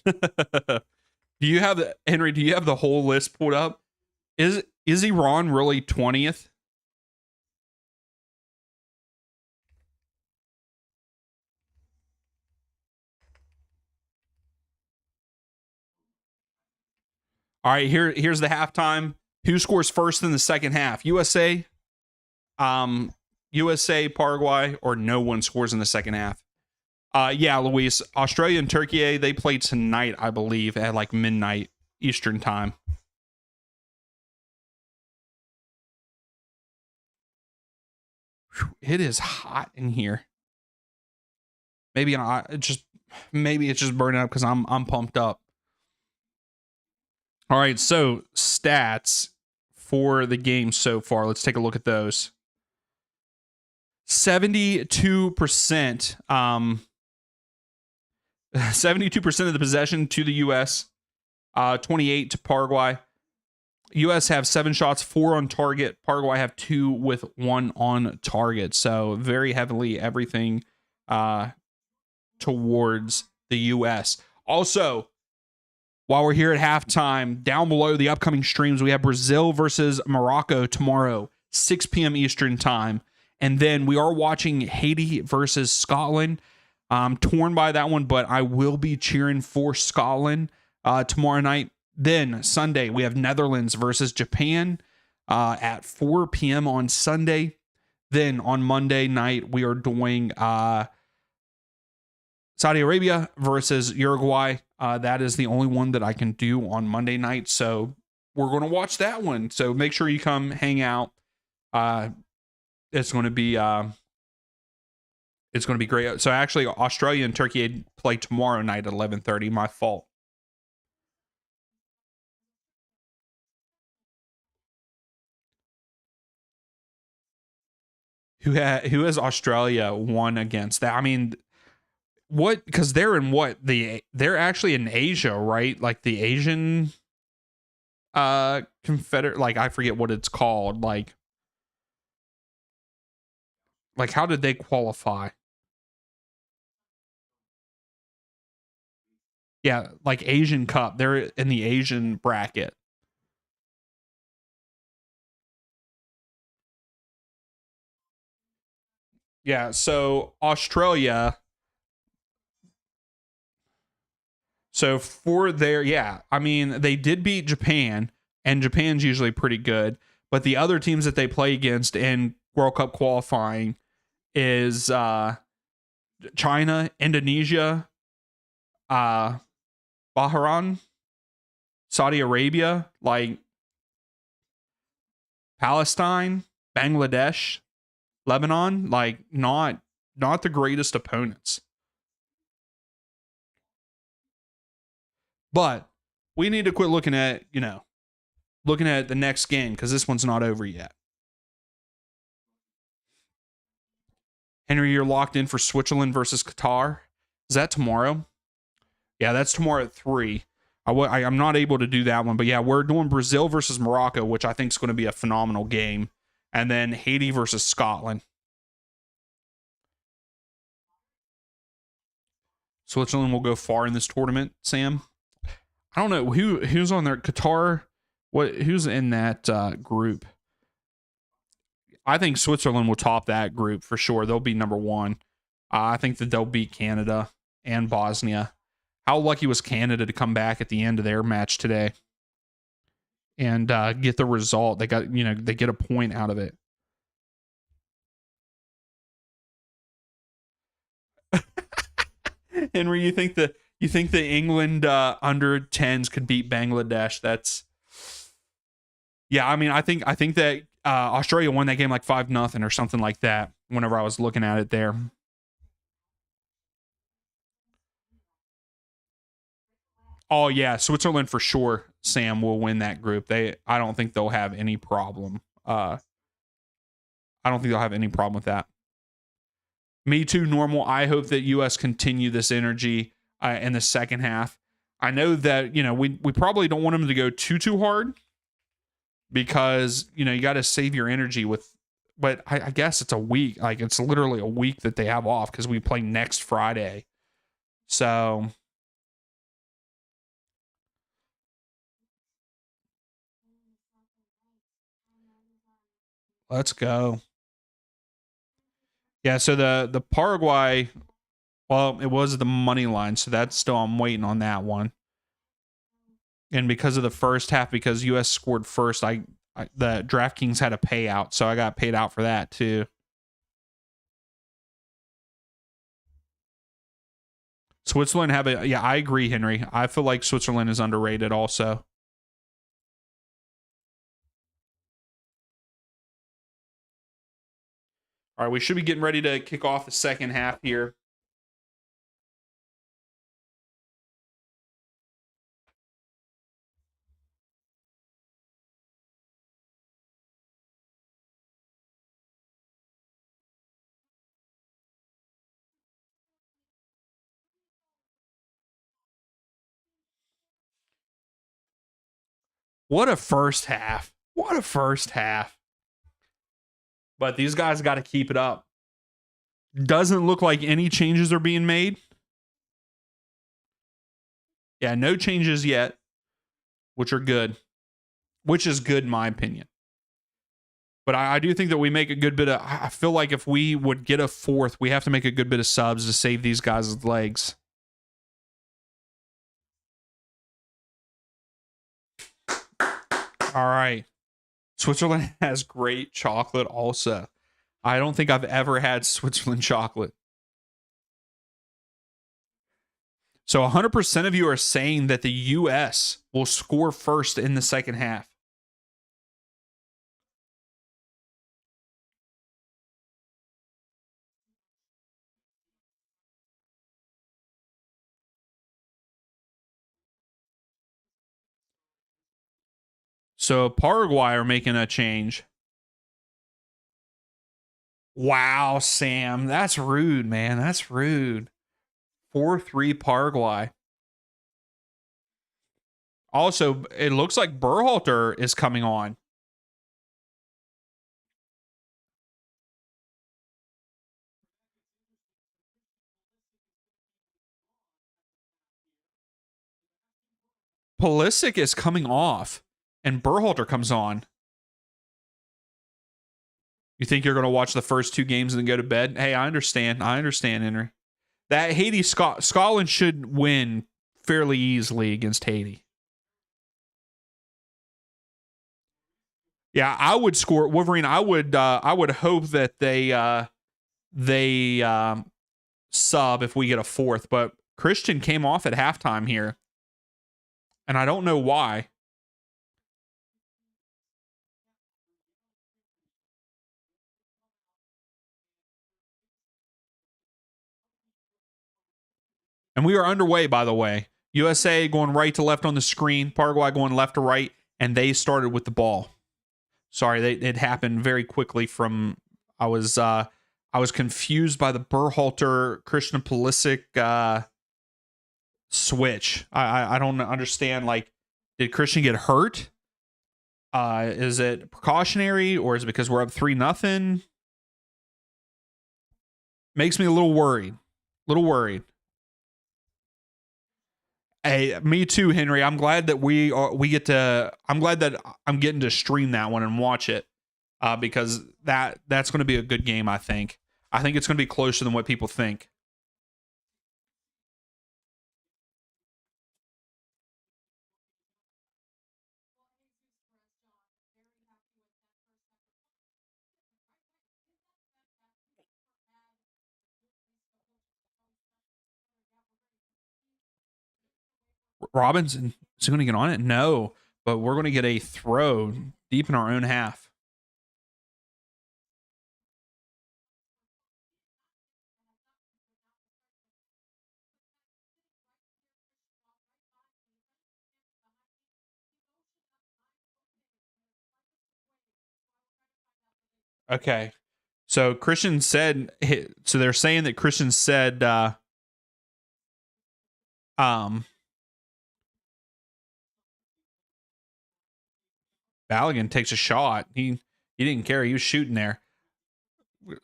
Do you have the Henry? Do you have the whole list pulled up? Is Iran really 20th? All right, here's the halftime. Who scores first in the second half? USA, USA, Paraguay, or no one scores in the second half? Yeah, Luis. Australia and Turkey, they play tonight, I believe, at like midnight Eastern time. Whew, it is hot in here. Maybe maybe it's just burning up because I'm pumped up. All right, so stats for the game so far. Let's take a look at those. 72%. 72% of the possession to the U.S., 28 to Paraguay. U.S. have 7 shots, 4 on target. Paraguay have 2 with 1 on target. So very heavily everything towards the U.S. Also, while we're here at halftime, down below the upcoming streams, we have Brazil versus Morocco tomorrow, 6 p.m. Eastern time. And then we are watching Haiti versus Scotland. I'm torn by that one, but I will be cheering for Scotland tomorrow night. Then Sunday, we have Netherlands versus Japan at 4 p.m. on Sunday. Then on Monday night, we are doing Saudi Arabia versus Uruguay. That is the only one that I can do on Monday night. So we're going to watch that one. So make sure you come hang out. It's going to be great. So actually, Australia and Turkey play tomorrow night at 11:30. My fault. Who has Australia won against that? I mean, what? Because they're in what they're actually in Asia, right? Like the Asian confederate. Like I forget what it's called. Like how did they qualify? Yeah, like Asian Cup. They're in the Asian bracket. Yeah, so Australia. So for their, yeah, I mean, they did beat Japan, and Japan's usually pretty good. But the other teams that they play against in World Cup qualifying is China, Indonesia, Bahrain, Saudi Arabia, like Palestine, Bangladesh, Lebanon, like not the greatest opponents. But we need to quit looking at the next game because this one's not over yet. Henry, you're locked in for Switzerland versus Qatar. Is that tomorrow? Yeah, that's tomorrow at 3. I'm not able to do that one, but yeah, we're doing Brazil versus Morocco, which I think is going to be a phenomenal game, and then Haiti versus Scotland. Switzerland will go far in this tournament, Sam. I don't know who's on there. Qatar. Who's in that group? I think Switzerland will top that group for sure. They'll be number 1. I think that they'll beat Canada and Bosnia. How lucky was Canada to come back at the end of their match today and get the result? They get a point out of it. Henry, you think the England under 10s could beat Bangladesh? That's, yeah. I mean, I think that Australia won that game like 5-0 or something like that. Whenever I was looking at it there. Oh yeah, Switzerland for sure. Sam will win that group. I don't think they'll have any problem. I don't think they'll have any problem with that. Me too, normal. I hope that U.S. continue this energy in the second half. I know that we probably don't want them to go too hard because you got to save your energy with. But I guess it's a week. Like it's literally a week that they have off because we play next Friday. So let's go. Yeah, so the Paraguay, well, it was the money line, so that's still I'm waiting on that one. And because of the first half, because US scored first, the DraftKings had a payout, so I got paid out for that too. Switzerland yeah, I agree, Henry. I feel like Switzerland is underrated also. All right, we should be getting ready to kick off the second half here. What a first half. What a first half. But these guys got to keep it up. Doesn't look like any changes are being made. Yeah, no changes yet, which are good. Which is good in my opinion. But I do think that we make a good bit of... I feel like if we would get a fourth, we have to make a good bit of subs to save these guys' legs. All right. Switzerland has great chocolate also. I don't think I've ever had Switzerland chocolate. So 100% of you are saying that the U.S. will score first in the second half. So Paraguay are making a change. Wow, Sam. That's rude, man. That's rude. 4-3 Paraguay. Also, it looks like Berhalter is coming on. Pulisic is coming off, and Berhalter comes on. You think you're going to watch the first two games and then go to bed? Hey, I understand. I understand, Henry. That Haiti, Scotland should win fairly easily against Haiti. Yeah, I would score Wolverine. I would hope that they sub if we get a fourth, but Christian came off at halftime here, and I don't know why. And we are underway, by the way. USA going right to left on the screen, Paraguay going left to right, and they started with the ball. Sorry, it happened very quickly from I was confused by the Berhalter Christian Pulisic switch. I don't understand, like, did Christian get hurt? Is it precautionary, or is it because we're up 3-0? Makes me a little worried. Hey, me too, Henry. I'm glad that I'm glad that I'm getting to stream that one and watch it, because that's going to be a good game. I think it's going to be closer than what people think. Robinson is going to get on it? No, but we're going to get a throw deep in our own half. Okay. So Christian said, so they're saying that Christian said, Balogun takes a shot. He didn't care. He was shooting there.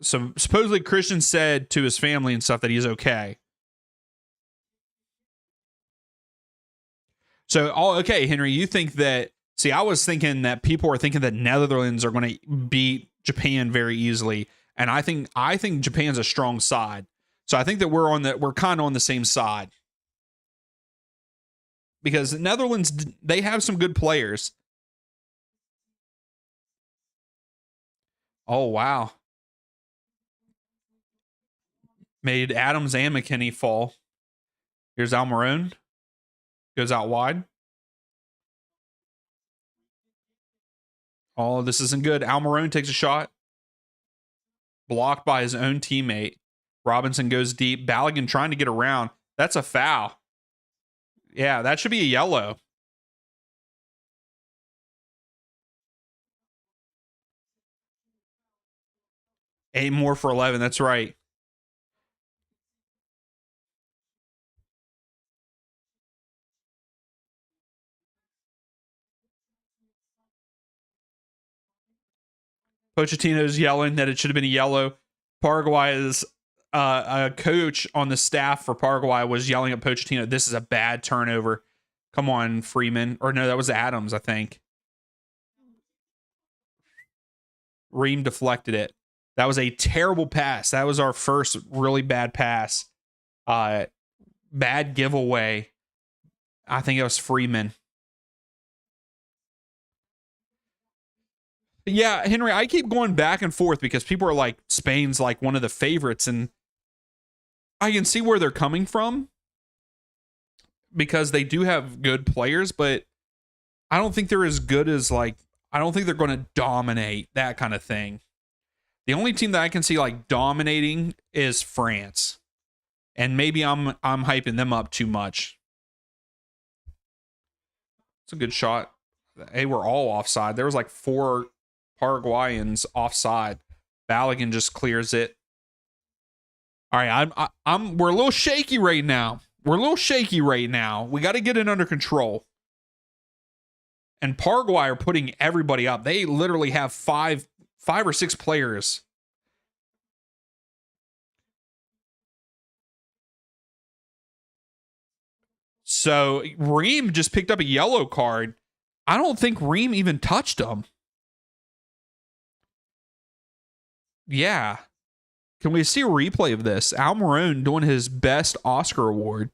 So supposedly Christian said to his family and stuff that he's okay. So, okay, Henry, you think that... See, I was thinking that people are thinking that Netherlands are going to beat Japan very easily, and I think Japan's a strong side. So I think that we're kind of on the same side. because the Netherlands, they have some good players. Oh, wow. Made Adams and McKinney fall. Here's Almiron. Goes out wide. Oh, this isn't good. Almiron takes a shot. Blocked by his own teammate. Robinson goes deep. Balogun trying to get around. That's a foul. Yeah, that should be a yellow. Eight more for 11. That's right. Pochettino's yelling that it should have been a yellow. Paraguay's a coach on the staff for Paraguay was yelling at Pochettino, this is a bad turnover. Come on, Freeman. Or no, that was Adams, I think. Ream deflected it. That was a terrible pass. That was our first really bad pass. Bad giveaway. I think it was Freeman. Yeah, Henry, I keep going back and forth because people are like, Spain's like one of the favorites, and I can see where they're coming from because they do have good players, but I don't think they're as good as like, I don't think they're going to dominate, that kind of thing. The only team that I can see like dominating is France. And maybe I'm hyping them up too much. It's a good shot. They were all offside. There was like 4 Paraguayans offside. Balogun just clears it. All right, we're a little shaky right now. We got to get it under control. And Paraguay are putting everybody up. They literally have five or six players. So Ream just picked up a yellow card. I don't think Ream even touched him. Yeah. Can we see a replay of this? Almiron doing his best Oscar award.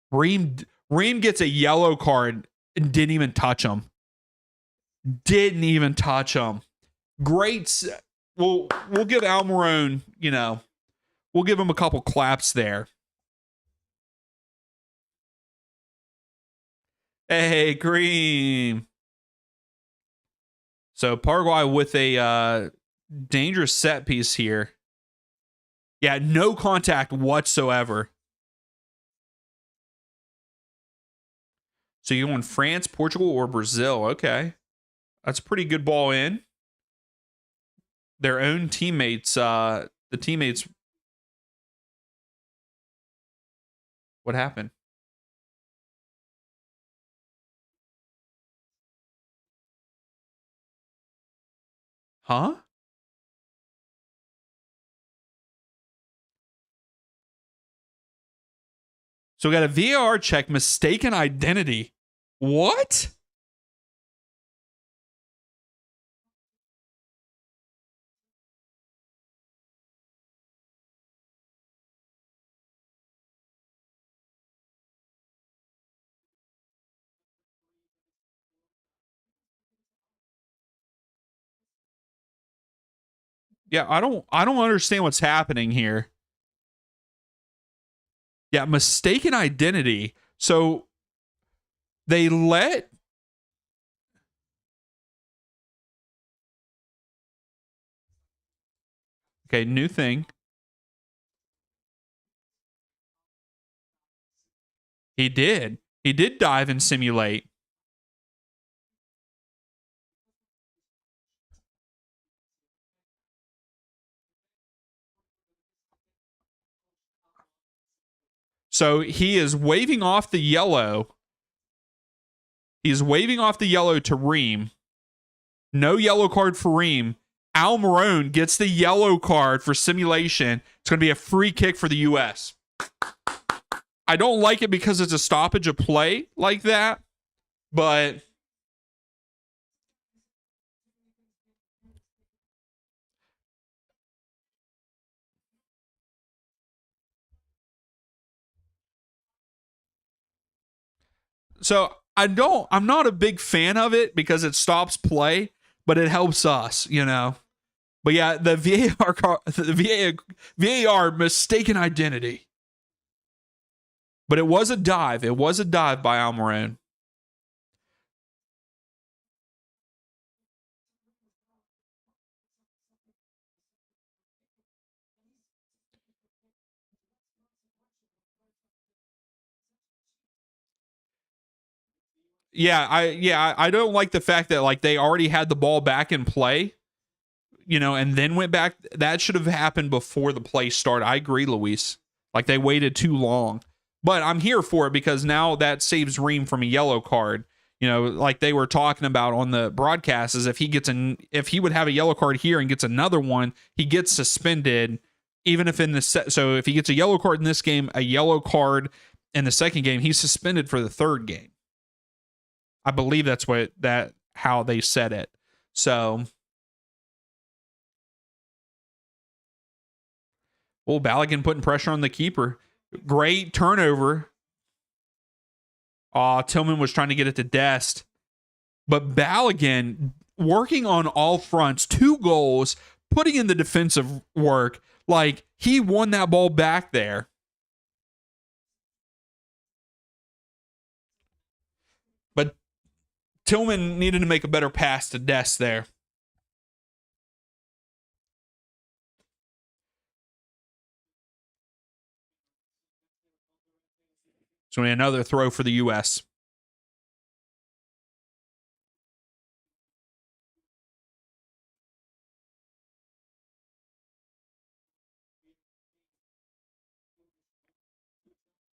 Ream gets a yellow card and didn't even touch him. Great. We'll give Almiron, we'll give him a couple claps there. Hey, Cream. So Paraguay with a dangerous set piece here. Yeah, no contact whatsoever. So you want France, Portugal, or Brazil? Okay. That's a pretty good ball in. Their own teammates, the teammates. What happened? Huh? So we got a VAR check, mistaken identity. What? Yeah, I don't understand what's happening here. Yeah, mistaken identity. So they let Okay, new thing. He did. He did dive and simulate. So he is waving off the yellow. He's waving off the yellow to Ream. No yellow card for Ream. Almiron gets the yellow card for simulation. It's going to be a free kick for the U.S. I don't like it because it's a stoppage of play like that, but So I'm not a big fan of it because it stops play, but it helps us, you know. But yeah, the VAR mistaken identity. But it was a dive. It was a dive by Almiron. I don't like the fact that like they already had the ball back in play, you know, and then went back. That should have happened before the play started. I agree, Luis. Like they waited too long. But I'm here for it because now that saves Ream from a yellow card. You know, like they were talking about on the broadcast, is if he would have a yellow card here and gets another one, he gets suspended. Even if in the so if he gets a yellow card in this game, a yellow card in the second game, he's suspended for the third game. I believe that's how they said it. So, Balogun putting pressure on the keeper. Great turnover. Tillman was trying to get it to Dest. But Balogun working on all fronts, 2 goals, putting in the defensive work. Like, he won that ball back there. But Tillman needed to make a better pass to Dest there. So another throw for the U.S.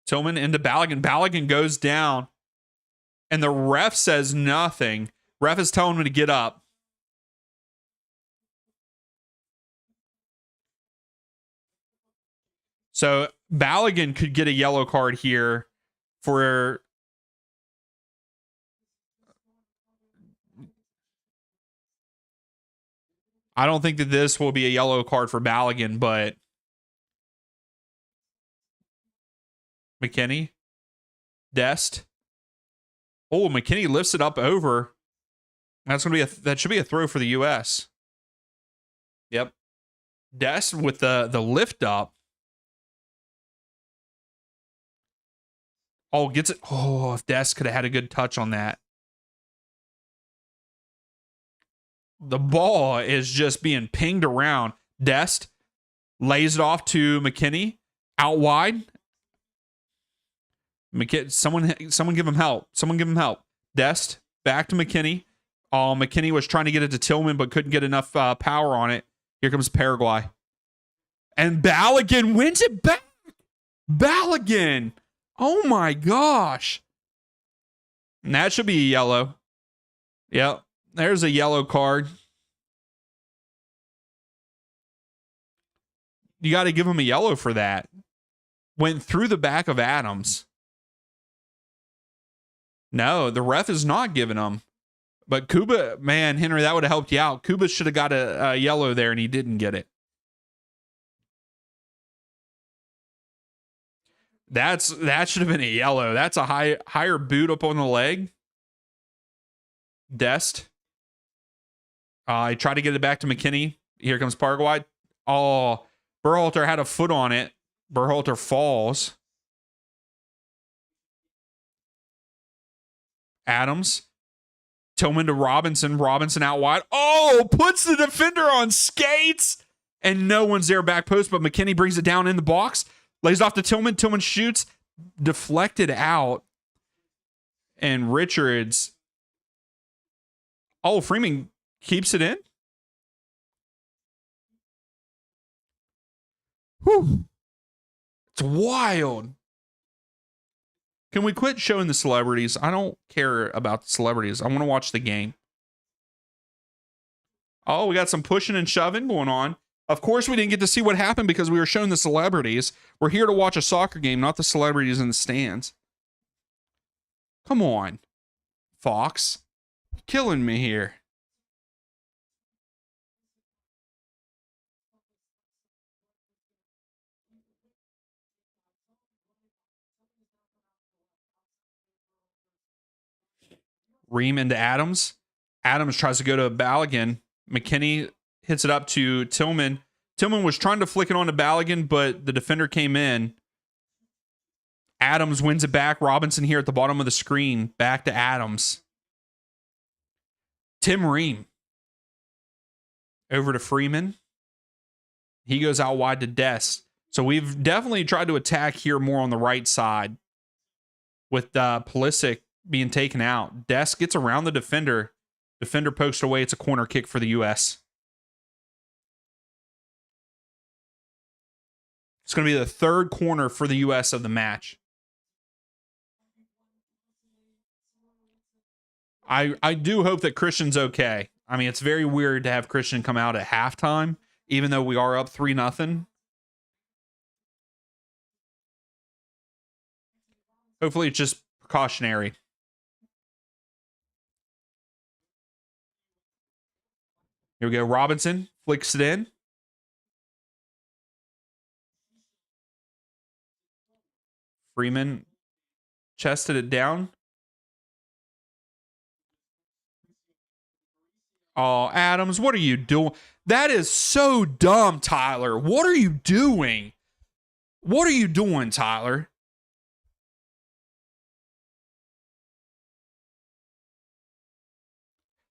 Tillman into Balogun. Balogun goes down, and the ref says nothing. Ref is telling him to get up. So Balogun could get a yellow card here for. I don't think that this will be a yellow card for Balogun, but McKinney, Dest. Oh, McKinney lifts it up over. That should be a throw for the U.S. Yep, Dest with the lift up. Oh, gets it. Oh, if Dest could have had a good touch on that. The ball is just being pinged around. Dest lays it off to McKinney out wide. Someone give him help. Someone give him help. Dest back to McKinney. Oh, McKinney was trying to get it to Tillman, but couldn't get enough power on it. Here comes Paraguay. And Balogun wins it back. Balogun. Oh my gosh. And that should be a yellow. Yep. There's a yellow card. You got to give him a yellow for that. Went through the back of Adams. No, the ref is not giving him. But Kuba, man, Henry, that would have helped you out. Kuba should have got a yellow there, and he didn't get it. That should have been a yellow. That's a higher boot up on the leg. Dest. I tried to get it back to McKinney. Here comes Paraguay. Oh, Berhalter had a foot on it. Berhalter falls. Adams. Tillman to Robinson. Robinson out wide. Oh, puts the defender on skates. And no one's there back post, but McKinney brings it down in the box. Lays off to Tillman. Tillman shoots. Deflected out. And Richards. Oh, Freeman keeps it in. Whew. It's wild. Can we quit showing the celebrities? I don't care about the celebrities. I want to watch the game. Oh, we got some pushing and shoving going on. Of course, we didn't get to see what happened because we were showing the celebrities. We're here to watch a soccer game, not the celebrities in the stands. Come on, Fox. You're killing me here. Ream into Adams. Adams tries to go to Balogun. McKinney hits it up to Tillman. Tillman was trying to flick it on to Balogun, but the defender came in. Adams wins it back. Robinson here at the bottom of the screen. Back to Adams. Tim Ream. Over to Freeman. He goes out wide to Dest. So we've definitely tried to attack here more on the right side with Pulisic being taken out. Dest gets around the defender. Defender pokes away. It's a corner kick for the U.S. It's going to be the third corner for the U.S. of the match. I do hope that Christian's okay. I mean, it's very weird to have Christian come out at halftime, even though we are up 3-0. Hopefully it's just precautionary. Here we go. Robinson flicks it in. Freeman chested it down. Oh, Adams, what are you doing? That is so dumb, Tyler. What are you doing? What are you doing, Tyler?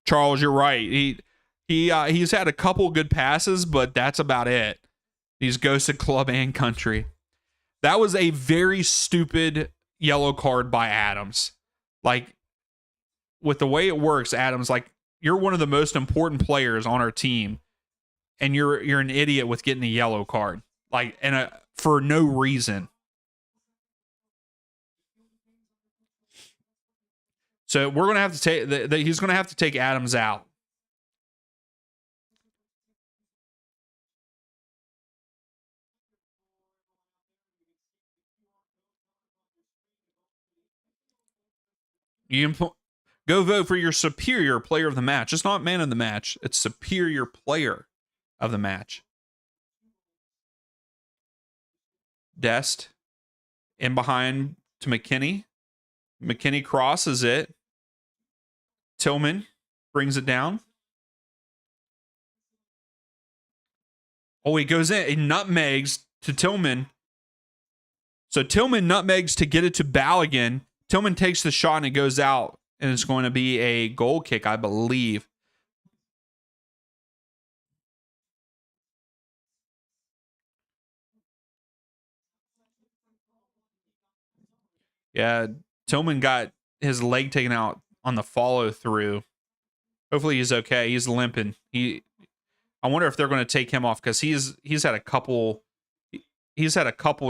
Charles, you're right. He's had a couple good passes, but that's about it. He's ghosted club and country. That was a very stupid yellow card by Adams. Like, with the way it works, Adams, like, you're one of the most important players on our team, and you're an idiot with getting a yellow card, like, and for no reason. So we're gonna have to take he's gonna have to take Adams out. You can go vote for your superior player of the match. It's not man of the match. It's superior player of the match. Dest in behind to McKinney. McKinney crosses it. Tillman brings it down. Oh, he goes in. He nutmegs to Tillman. So Tillman nutmegs to get it to Balogun. Tillman takes the shot and it goes out. And it's going to be a goal kick, I believe. Yeah, Tillman got his leg taken out on the follow through. Hopefully he's okay. He's limping. I wonder if they're going to take him off because he's had a couple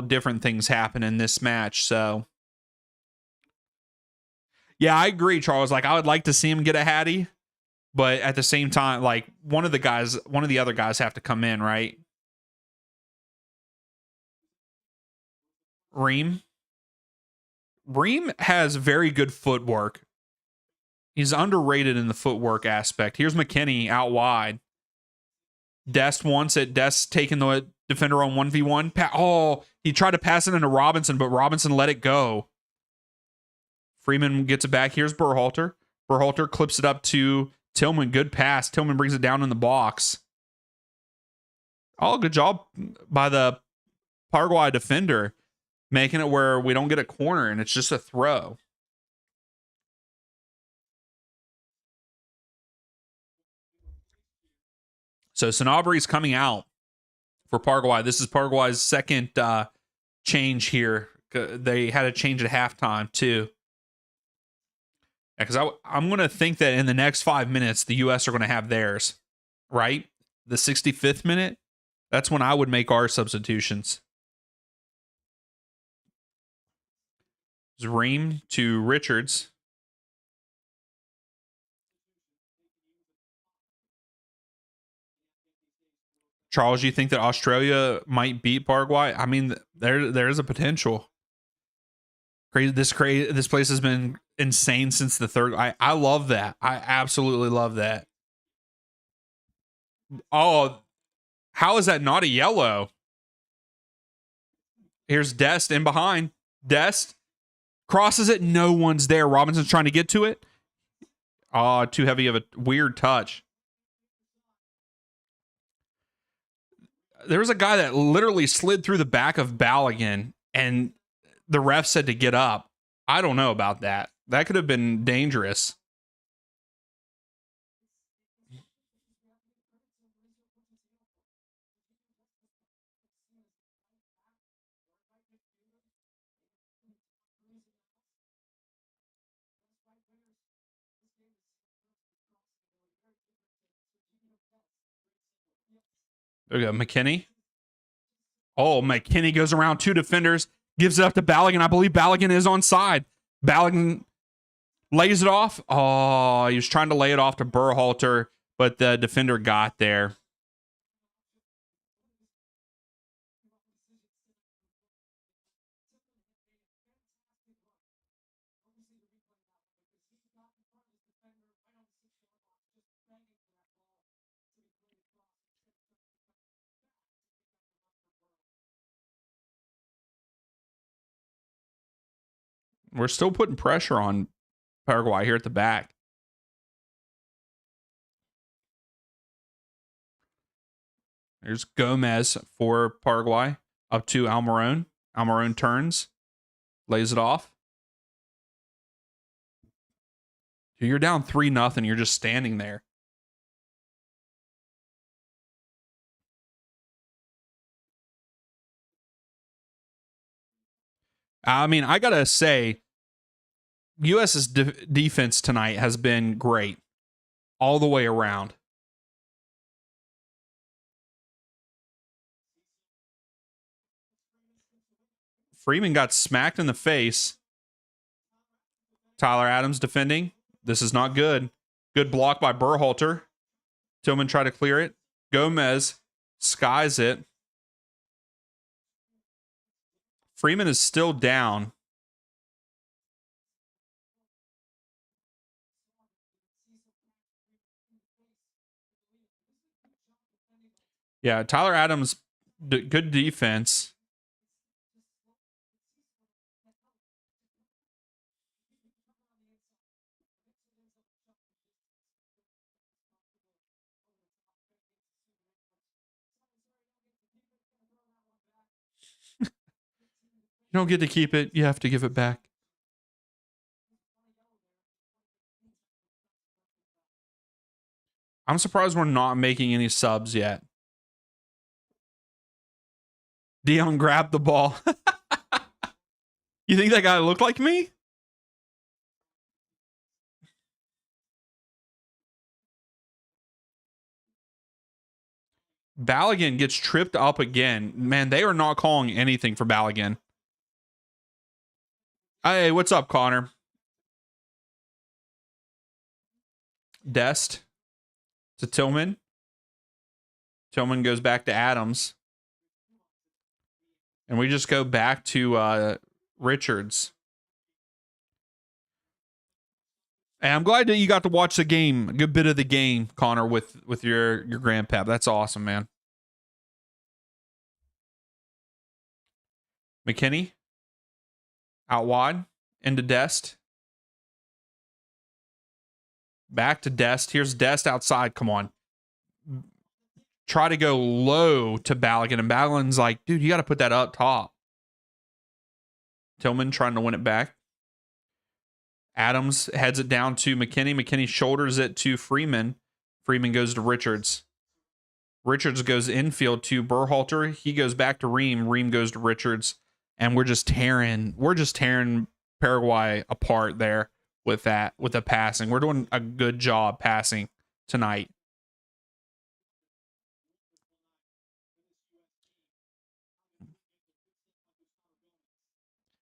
different things happen in this match. So yeah, I agree, Charles. Like, I would like to see him get a Hattie, but at the same time, like, one of the other guys have to come in, right? Ream has very good footwork. He's underrated in the footwork aspect. Here's McKinney out wide. Dest wants it. Dest taking the defender on 1v1. He tried to pass it into Robinson, but Robinson let it go. Freeman gets it back. Here's Berhalter. Berhalter clips it up to Tillman. Good pass. Tillman brings it down in the box. Oh, good job by the Paraguay defender, making it where we don't get a corner and it's just a throw. So Sanabria coming out for Paraguay. This is Paraguay's second change here. They had a change at halftime too. Yeah, because I'm going to think that in the next 5 minutes, the U.S. are going to have theirs, right? The 65th minute, that's when I would make our substitutions. Ream to Richards. Charles, you think that Australia might beat Paraguay? I mean, there is a potential. This place has been insane since the third. I love that. I absolutely love that. Oh, how is that not a yellow? Here's Dest in behind. Dest crosses it. No one's there. Robinson's trying to get to it. Oh, too heavy of a weird touch. There was a guy that literally slid through the back of Balogun, and the ref said to get up. I don't know about that. That could have been dangerous. There we go. McKinney. Oh, McKinney goes around two defenders, gives it up to Balogun. I believe Balogun is on side. Balogun lays it off. Oh, he was trying to lay it off to Berhalter, but the defender got there. We're still putting pressure on Paraguay here at the back. There's Gomez for Paraguay up to Almiron. Almiron turns, lays it off. You're down 3-0. You're just standing there. I mean, I gotta say, US's defense tonight has been great all the way around. Freeman got smacked in the face. Tyler Adams defending. This is not good. Good block by Berhalter. Tillman tried to clear it. Gomez skies it. Freeman is still down. Yeah, Tyler Adams, good defense. You don't get to keep it. You have to give it back. I'm surprised we're not making any subs yet. Dion grabbed the ball. You think that guy looked like me? Balogun gets tripped up again. Man, they are not calling anything for Balogun. Hey, what's up, Connor? Dest to Tillman. Tillman goes back to Adams. And we just go back to Richards. And I'm glad that you got to watch the game, a good bit of the game, Connor, with your grandpap. That's awesome, man. McKinney out wide into Dest. Back to Dest. Here's Dest outside. Come on. Try to go low to Balogun, and Balogun's like, dude, you got to put that up top. Tillman trying to win it back. Adams heads it down to McKinney. McKinney shoulders it to Freeman. Freeman goes to Richards. Richards goes infield to Berhalter. He goes back to Ream. Ream goes to Richards. And we're just tearing Paraguay apart there with the passing. We're doing a good job passing tonight.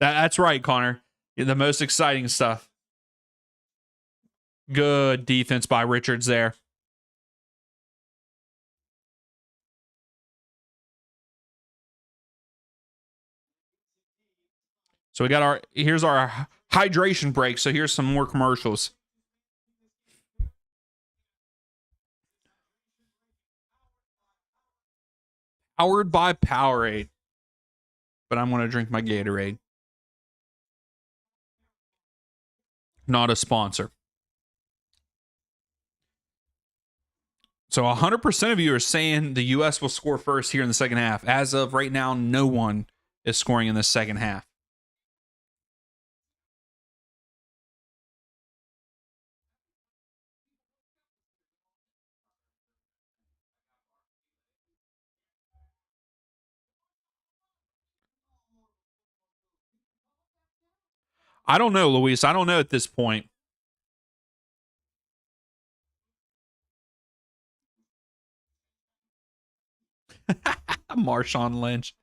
That's right, Connor. The most exciting stuff. Good defense by Richards there. So we got here's our hydration break. So here's some more commercials. Powered by Powerade. But I'm going to drink my Gatorade. Not a sponsor. So 100% of you are saying the U.S. will score first here in the second half. As of right now, no one is scoring in the second half. I don't know, Luis. I don't know at this point. Marshawn Lynch.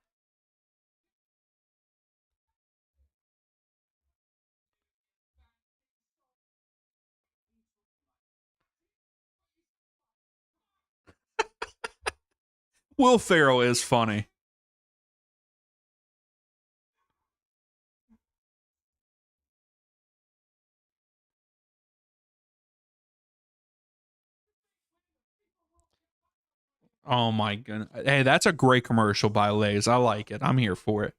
Will Ferrell is funny. Oh my goodness. Hey, that's a great commercial by Lay's. I like it. I'm here for it.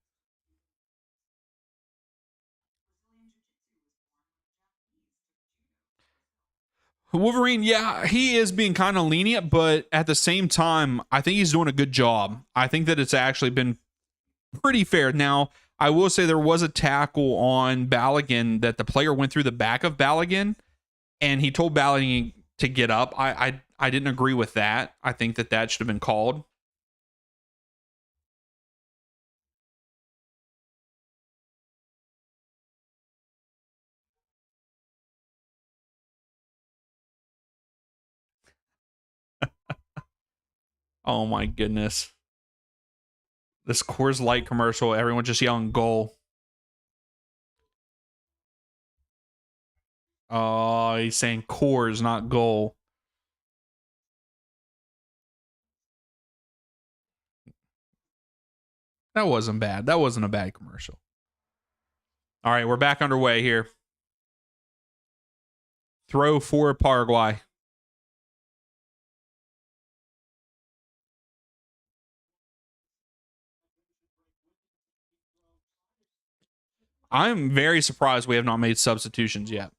Wolverine, yeah, he is being kind of lenient, but at the same time, I think he's doing a good job. I think that it's actually been pretty fair. Now, I will say there was a tackle on Balogun that the player went through the back of Balogun, and he told Balogun to get up. I didn't agree with that. I think that that should have been called. Oh my goodness. This Coors Light commercial, everyone just yelling goal. Oh, he's saying Coors, not goal. That wasn't bad. That wasn't a bad commercial. All right, we're back underway here. Throw for Paraguay. I'm very surprised we have not made substitutions yet.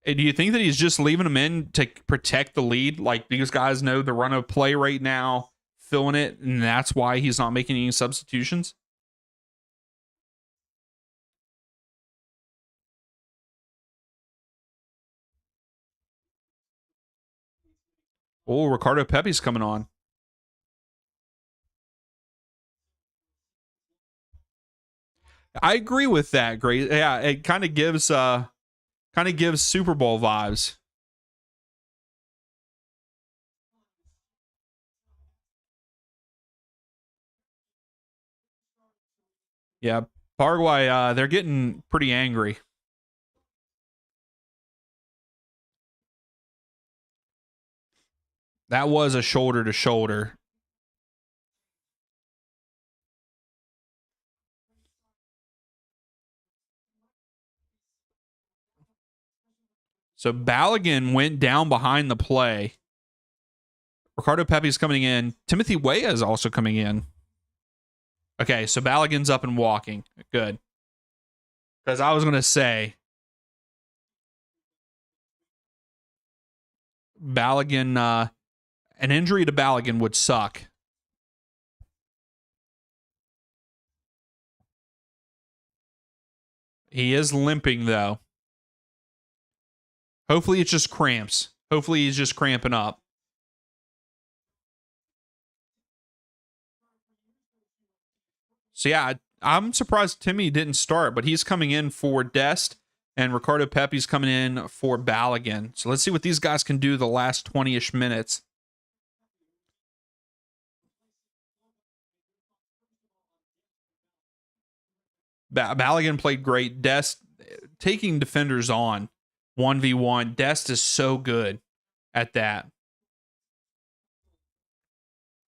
Do you think that he's just leaving them in to protect the lead? Like these guys know the run of play right now, filling it, and that's why he's not making any substitutions? Oh, Ricardo Pepe's coming on. I agree with that. Great. Yeah, it kind of gives Super Bowl vibes. Yeah, Paraguay, they're getting pretty angry. That was a shoulder to shoulder. So Balogun went down behind the play. Ricardo Pepe's coming in. Timothy Weah is also coming in. Okay, so Balogun's up and walking. Good. Because I was going to say, Balogun, an injury to Balogun would suck. He is limping, though. Hopefully it's just cramps. Hopefully he's just cramping up. So, yeah, I'm surprised Timmy didn't start, but he's coming in for Dest, and Ricardo Pepe's coming in for Balogun. So let's see what these guys can do the last 20-ish minutes. Balogun played great. Dest taking defenders on 1v1. Dest is so good at that.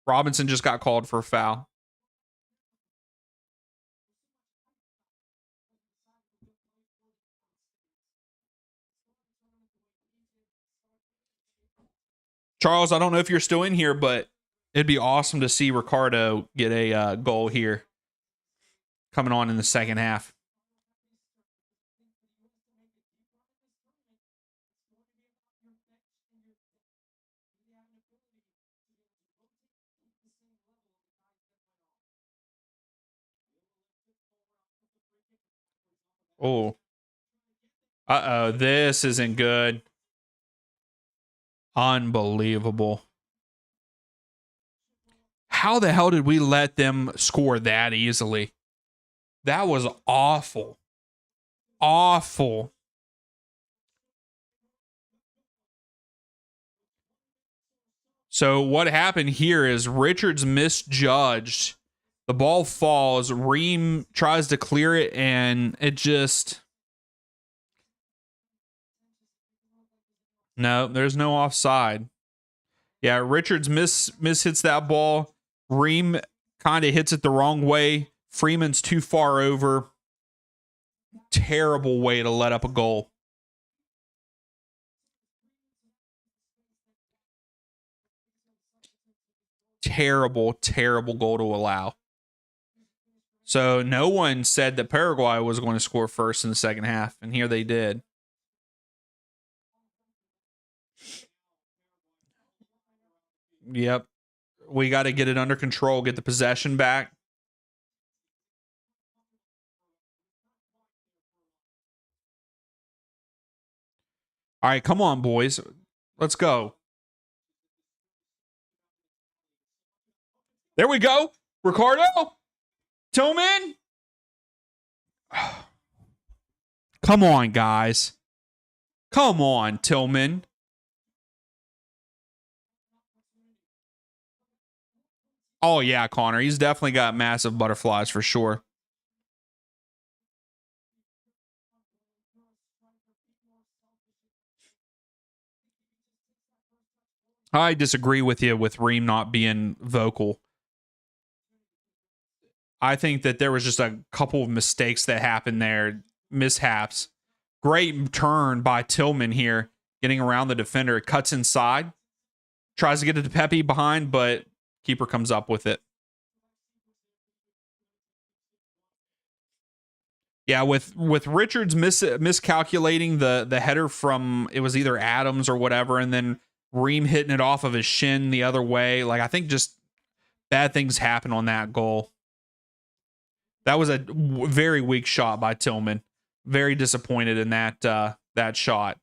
Robinson just got called for a foul. Charles, I don't know if you're still in here, but it'd be awesome to see Ricardo get a goal here coming on in the second half. Oh. Uh-oh. This isn't good. Unbelievable. How the hell did we let them score that easily? That was awful. Awful. So what happened here is Richards misjudged. The ball falls. Ream tries to clear it, and it just... No, there's no offside. Yeah, Richards mishits that ball. Ream kind of hits it the wrong way. Freeman's too far over. Terrible way to let up a goal. Terrible, terrible goal to allow. So no one said that Paraguay was going to score first in the second half, and here they did. Yep. We got to get it under control, get the possession back. All right, come on, boys. Let's go. There we go. Ricardo. Tillman. Come on, guys. Come on, Tillman. Oh, yeah, Connor. He's definitely got massive butterflies for sure. I disagree with you with Ream not being vocal. I think that there was just a couple of mistakes that happened there, mishaps. Great turn by Tillman here, getting around the defender. Cuts inside, tries to get it to Pepe behind, but keeper comes up with it. Yeah, with Richards miscalculating the header from, it was either Adams or whatever, and then Ream hitting it off of his shin the other way. Like, I think just bad things happen on that goal. That was a very weak shot by Tillman. Very disappointed in that shot.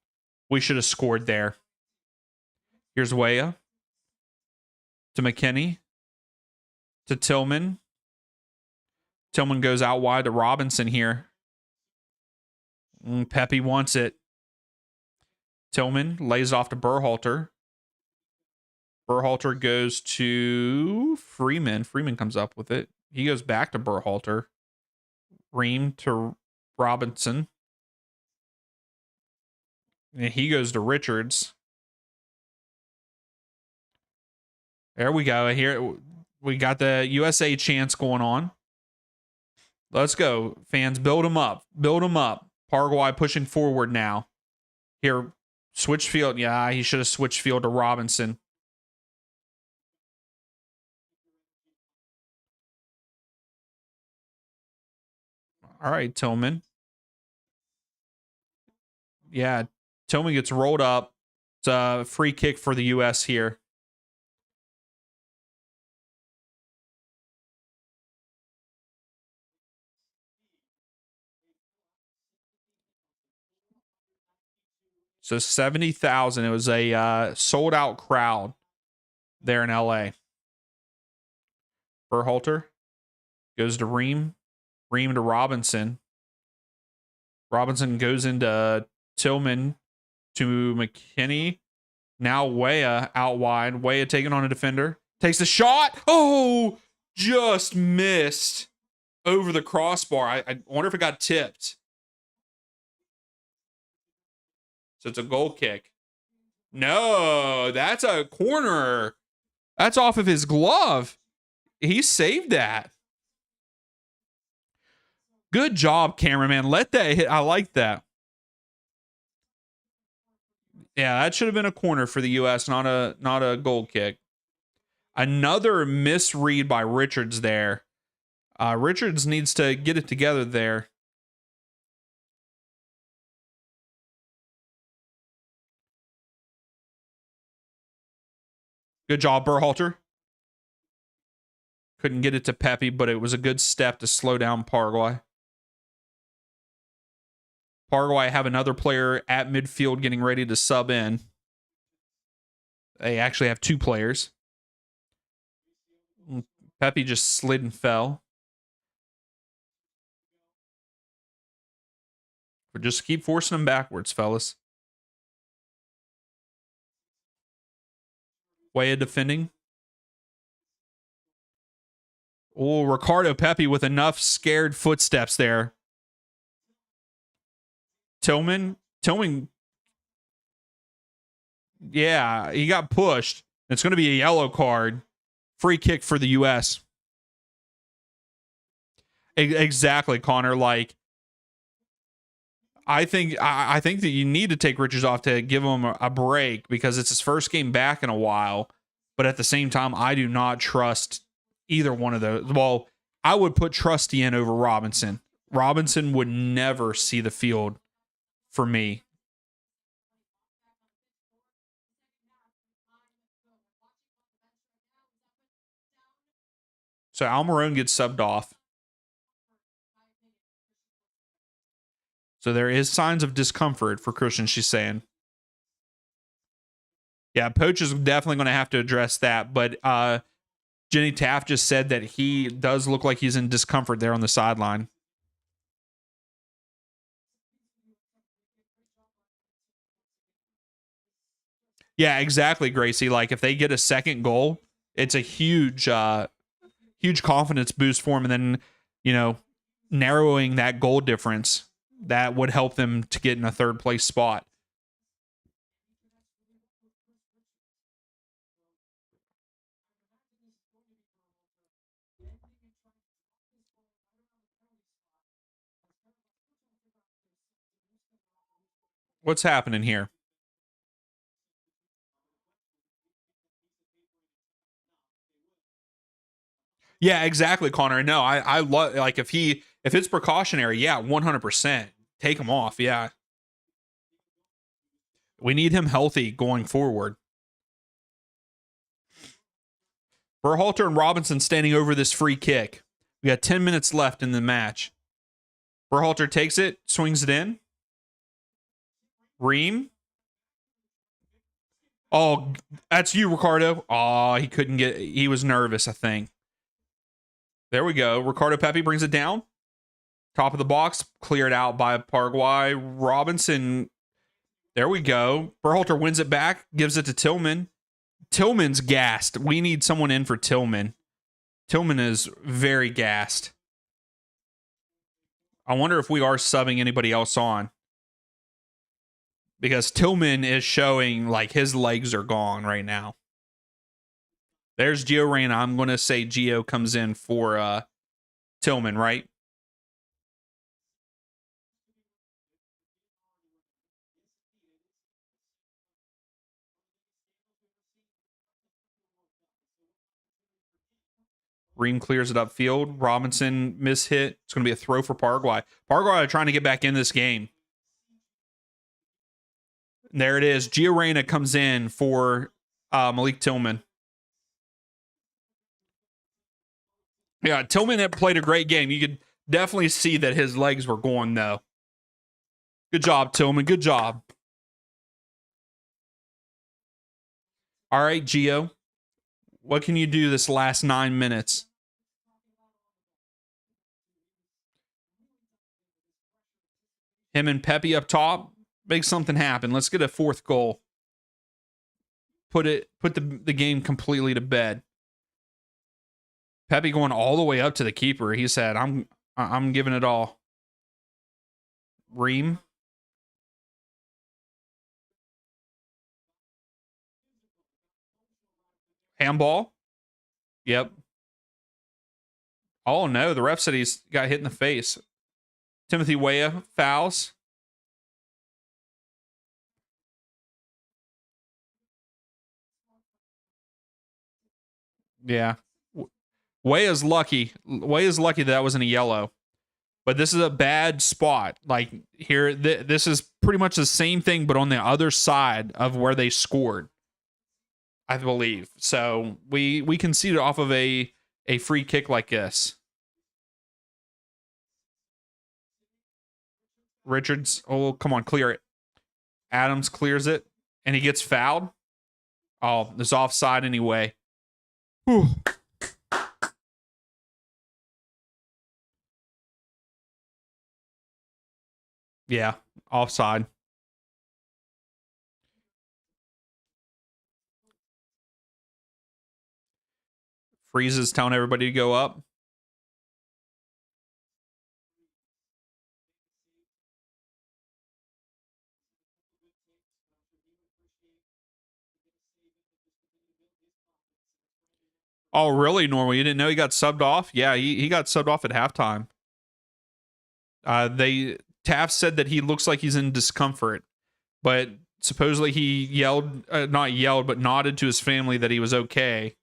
We should have scored there. Here's Weah to McKinney to Tillman. Tillman goes out wide to Robinson here. Pepe wants it. Tillman lays off to Berhalter. Berhalter goes to Freeman. Freeman comes up with it. He goes back to Berhalter. Ream to Robinson. And he goes to Richards. There we go. Here we got the USA chance going on. Let's go, fans. Build them up. Build them up. Paraguay pushing forward now. Here, switch field. Yeah, he should have switched field to Robinson. All right, Tillman. Yeah, Tillman gets rolled up. It's a free kick for the U.S. here. So 70,000. It was a sold out crowd there in L.A. Berhalter goes to Ream. Ream to Robinson. Robinson goes into Tillman to McKinney. Now Weah out wide. Weah taking on a defender. Takes a shot. Oh, just missed over the crossbar. I wonder if it got tipped. So it's a goal kick. No, that's a corner. That's off of his glove. He saved that. Good job, cameraman. Let that hit. I like that. Yeah, that should have been a corner for the U.S., not a goal kick. Another misread by Richards there. Richards needs to get it together there. Good job, Berhalter. Couldn't get it to Pepe, but it was a good step to slow down Paraguay. Paraguay have another player at midfield getting ready to sub in. They actually have 2 players. Pepe just slid and fell. But just keep forcing them backwards, fellas. Way of defending. Oh, Ricardo Pepe with enough scared footsteps there. Tillman, yeah, he got pushed. It's going to be a yellow card. Free kick for the U.S. Exactly, Connor. Like, I think that you need to take Richards off to give him a break because it's his first game back in a while. But at the same time, I do not trust either one of those. Well, I would put Trusty in over Robinson. Robinson would never see the field for me. So Almiron gets subbed off. So there is signs of discomfort for Christian, she's saying. Yeah, Poach is definitely going to have to address that. But Jenny Taft just said that he does look like he's in discomfort there on the sideline. Yeah, exactly, Gracie. Like, if they get a second goal, it's a huge confidence boost for them. And then, narrowing that goal difference, that would help them to get in a third place spot. What's happening here? Yeah, exactly, Connor. No, I love, like, if it's precautionary, yeah, 100%. Take him off, yeah. We need him healthy going forward. Berhalter and Robinson standing over this free kick. We got 10 minutes left in the match. Berhalter takes it, swings it in. Ream. Oh, that's you, Ricardo. Oh, he was nervous, I think. There we go. Ricardo Pepe brings it down. Top of the box, cleared out by Paraguay. Robinson, there we go. Berhalter wins it back, gives it to Tillman. Tillman's gassed. We need someone in for Tillman. Tillman is very gassed. I wonder if we are subbing anybody else on. Because Tillman is showing like his legs are gone right now. There's Gio Reyna. I'm going to say Gio comes in for Tillman, right? Ream clears it upfield. Robinson mishit. It's going to be a throw for Paraguay. Paraguay are trying to get back in this game. There it is. Gio Reyna comes in for Malik Tillman. Yeah, Tillman had played a great game. You could definitely see that his legs were going, though. Good job, Tillman. Good job. All right, Gio. What can you do this last 9 minutes? Him and Pepe up top. Make something happen. Let's get a fourth goal. Put the game completely to bed. Pepe going all the way up to the keeper. He said, I'm giving it all. Ream. Handball. Yep. Oh no, the ref said he's got hit in the face. Timothy Weah fouls. Yeah. Weah's lucky. Weah's lucky that wasn't a yellow. But this is a bad spot. Like here, this is pretty much the same thing, but on the other side of where they scored, I believe. So we conceded off of a free kick like this. Richards, oh, come on, clear it. Adams clears it, and he gets fouled. Oh, there's offside anyway. Whew. Yeah, offside. Freezes telling everybody to go up. Oh, really, Normal? You didn't know he got subbed off? Yeah, he got subbed off at halftime. Taft said that he looks like he's in discomfort, but supposedly he yelled, not yelled, but nodded to his family that he was okay.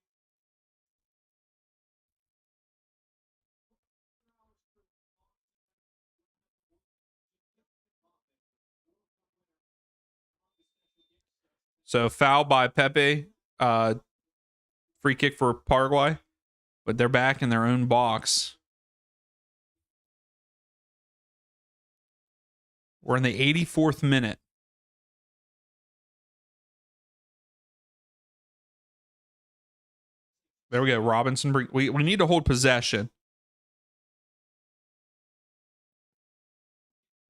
So foul by Pepe, free kick for Paraguay, but they're back in their own box. We're in the 84th minute. There we go. Robinson. We need to hold possession.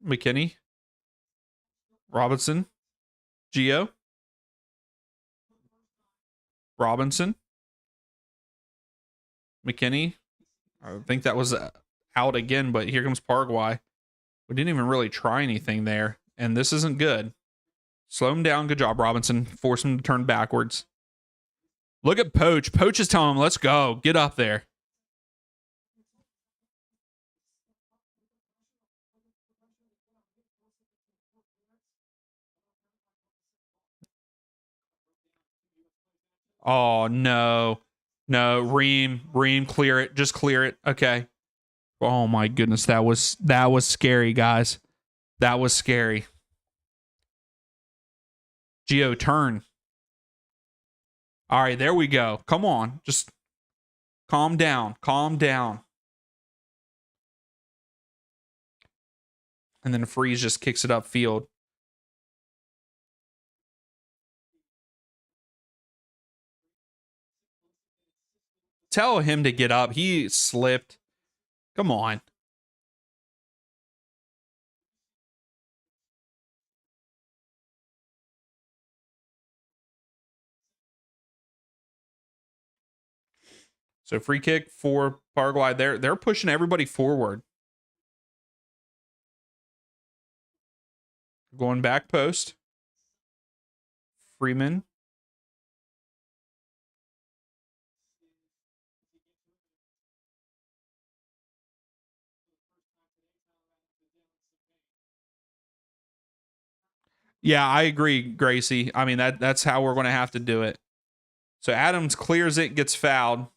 McKinney. Robinson. Gio. Robinson. McKinney. I think that was out again, but here comes Paraguay. We didn't even really try anything there, and this isn't good. Slow him down. Good job, Robinson. Force him to turn backwards. Look at Poach. Poach is telling him, let's go. Get up there. Oh, no. No, Ream, clear it. Just clear it. Okay. Oh my goodness, that was scary, guys. That was scary. Gio, turn. All right, there we go. Come on. Just calm down. Calm down. And then Freeze just kicks it upfield. Tell him to get up. He slipped. Come on. So free kick for Paraguay. They're pushing everybody forward. Going back post. Freeman. Yeah, I agree, Gracie. I mean that's how we're going to have to do it. So Adams clears it, gets fouled.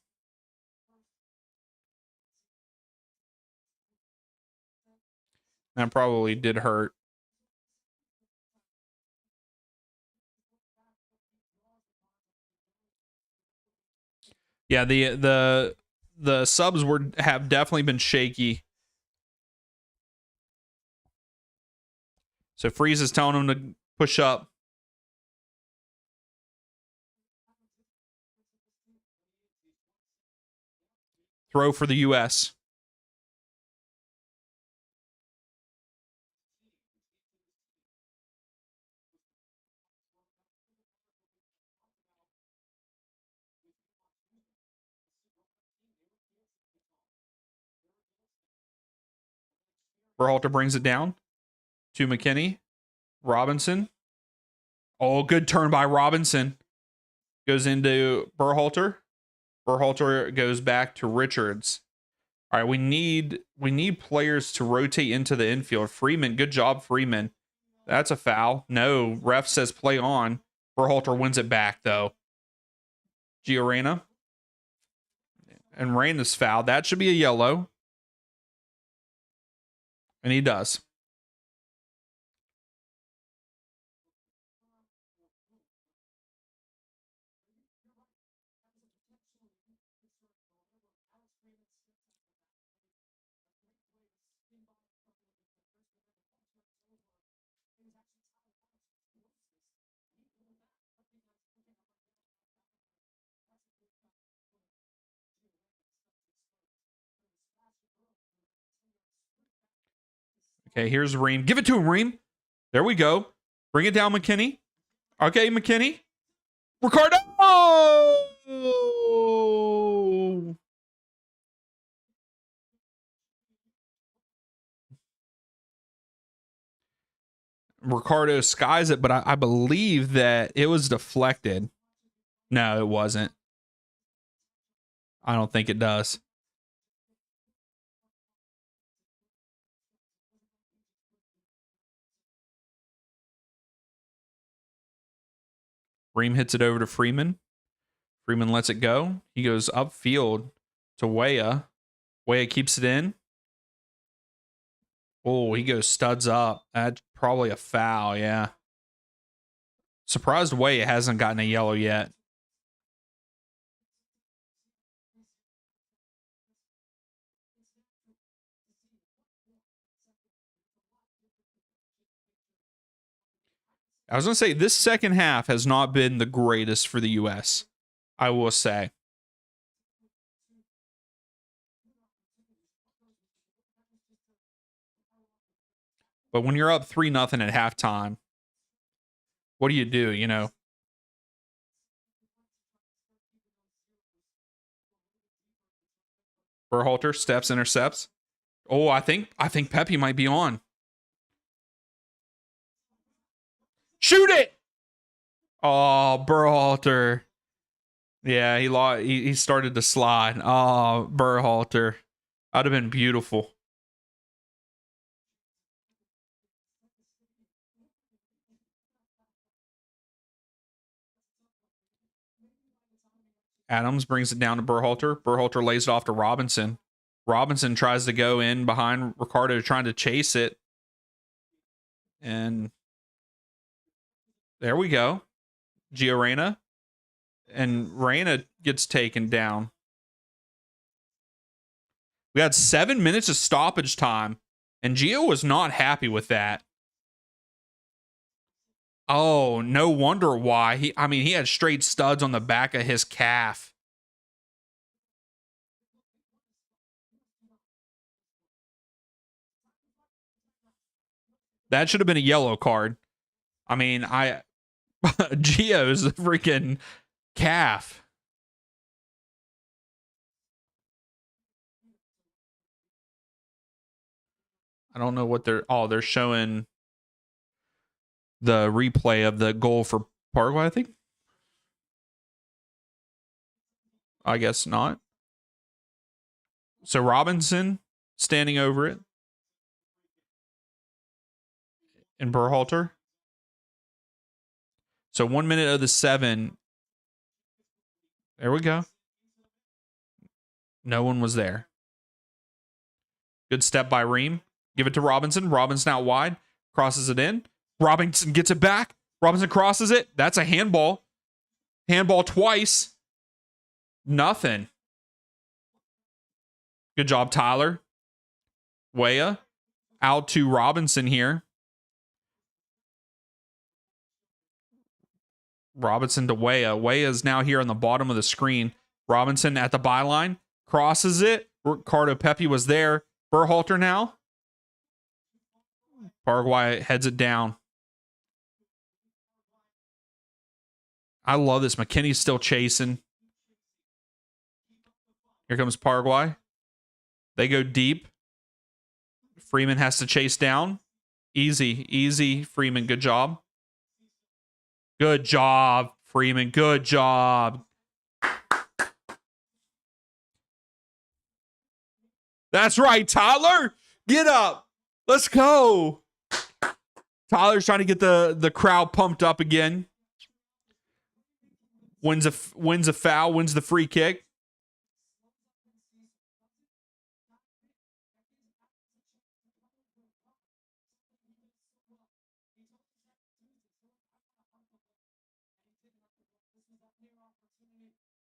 That probably did hurt. Yeah, the subs have definitely been shaky. So Freeze is telling him to push up. Throw for the US. Berhalter brings it down to McKinney. Robinson. Oh, good turn by Robinson. Goes into Berhalter. Berhalter goes back to Richards. All right, we need players to rotate into the infield. Freeman, good job, Freeman. That's a foul. No, ref says play on. Berhalter wins it back though. Giorena. And Reyna's foul. That should be a yellow. And he does. Okay, here's Reem. Give it to him, Reem. There we go. Bring it down, McKinney. Okay, McKinney. Ricardo! Oh! Ricardo skies it, but I believe that it was deflected. No, it wasn't. I don't think it does. Reem hits it over to Freeman. Freeman lets it go. He goes upfield to Weah. Weah keeps it in. Oh, he goes studs up. That's probably a foul, yeah. Surprised Weah hasn't gotten a yellow yet. I was going to say, this second half has not been the greatest for the U.S., I will say. But when you're up 3-0 at halftime, what do? You know? Berhalter steps, intercepts. Oh, I think Pepe might be on. Shoot it! Oh, Berhalter. Yeah, he started to slide. Oh, Berhalter. That'd have been beautiful. Adams brings it down to Berhalter. Berhalter lays it off to Robinson. Robinson tries to go in behind Ricardo, trying to chase it. And there we go. Gio Reyna. And Reyna gets taken down. We had 7 minutes of stoppage time. And Gio was not happy with that. Oh, no wonder why. He had straight studs on the back of his calf. That should have been a yellow card. I mean, Gio's a freaking calf. I don't know what they're showing the replay of the goal for Paraguay, I think. I guess not. So Robinson standing over it. And Berhalter. So 1 minute of the 7. There we go. No one was there. Good step by Reem. Give it to Robinson. Robinson out wide. Crosses it in. Robinson gets it back. Robinson crosses it. That's a handball. Handball twice. Nothing. Good job, Tyler. Weah out to Robinson here. Robinson to Weah. Weah is now here on the bottom of the screen. Robinson at the byline. Crosses it. Ricardo Pepe was there. Berhalter now. Paraguay heads it down. I love this. McKinney's still chasing. Here comes Paraguay. They go deep. Freeman has to chase down. Easy, Freeman. Good job. Good job, Freeman. Good job. That's right, Tyler. Get up. Let's go. Tyler's trying to get the crowd pumped up again. Wins a foul, wins the free kick.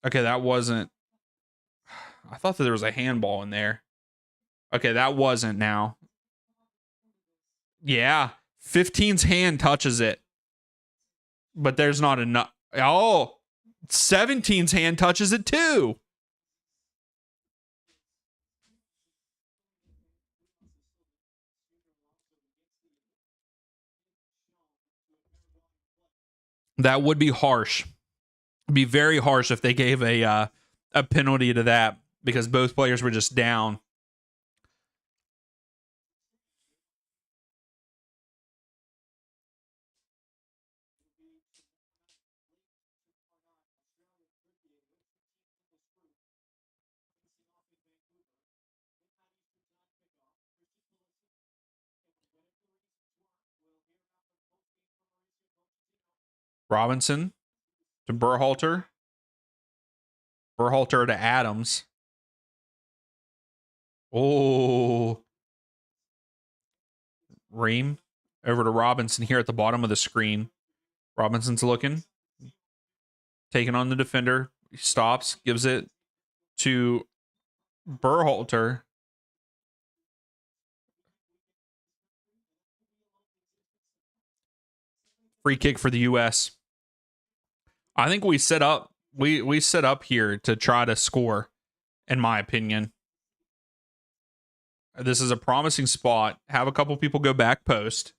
Okay, that wasn't. I thought that there was a handball in there. Okay, that wasn't now. Yeah, 15's hand touches it. But there's not enough. Oh, 17's hand touches it too. That would be harsh. It'd be very harsh if they gave a penalty to that because both players were just down. Robinson to Berhalter. Berhalter to Adams. Oh. Ream over to Robinson here at the bottom of the screen. Robinson's looking. Taking on the defender. He stops. Gives it to Berhalter. Free kick for the U.S. I think we set up we set up here to try to score, in my opinion. This is a promising spot. Have a couple people go back post.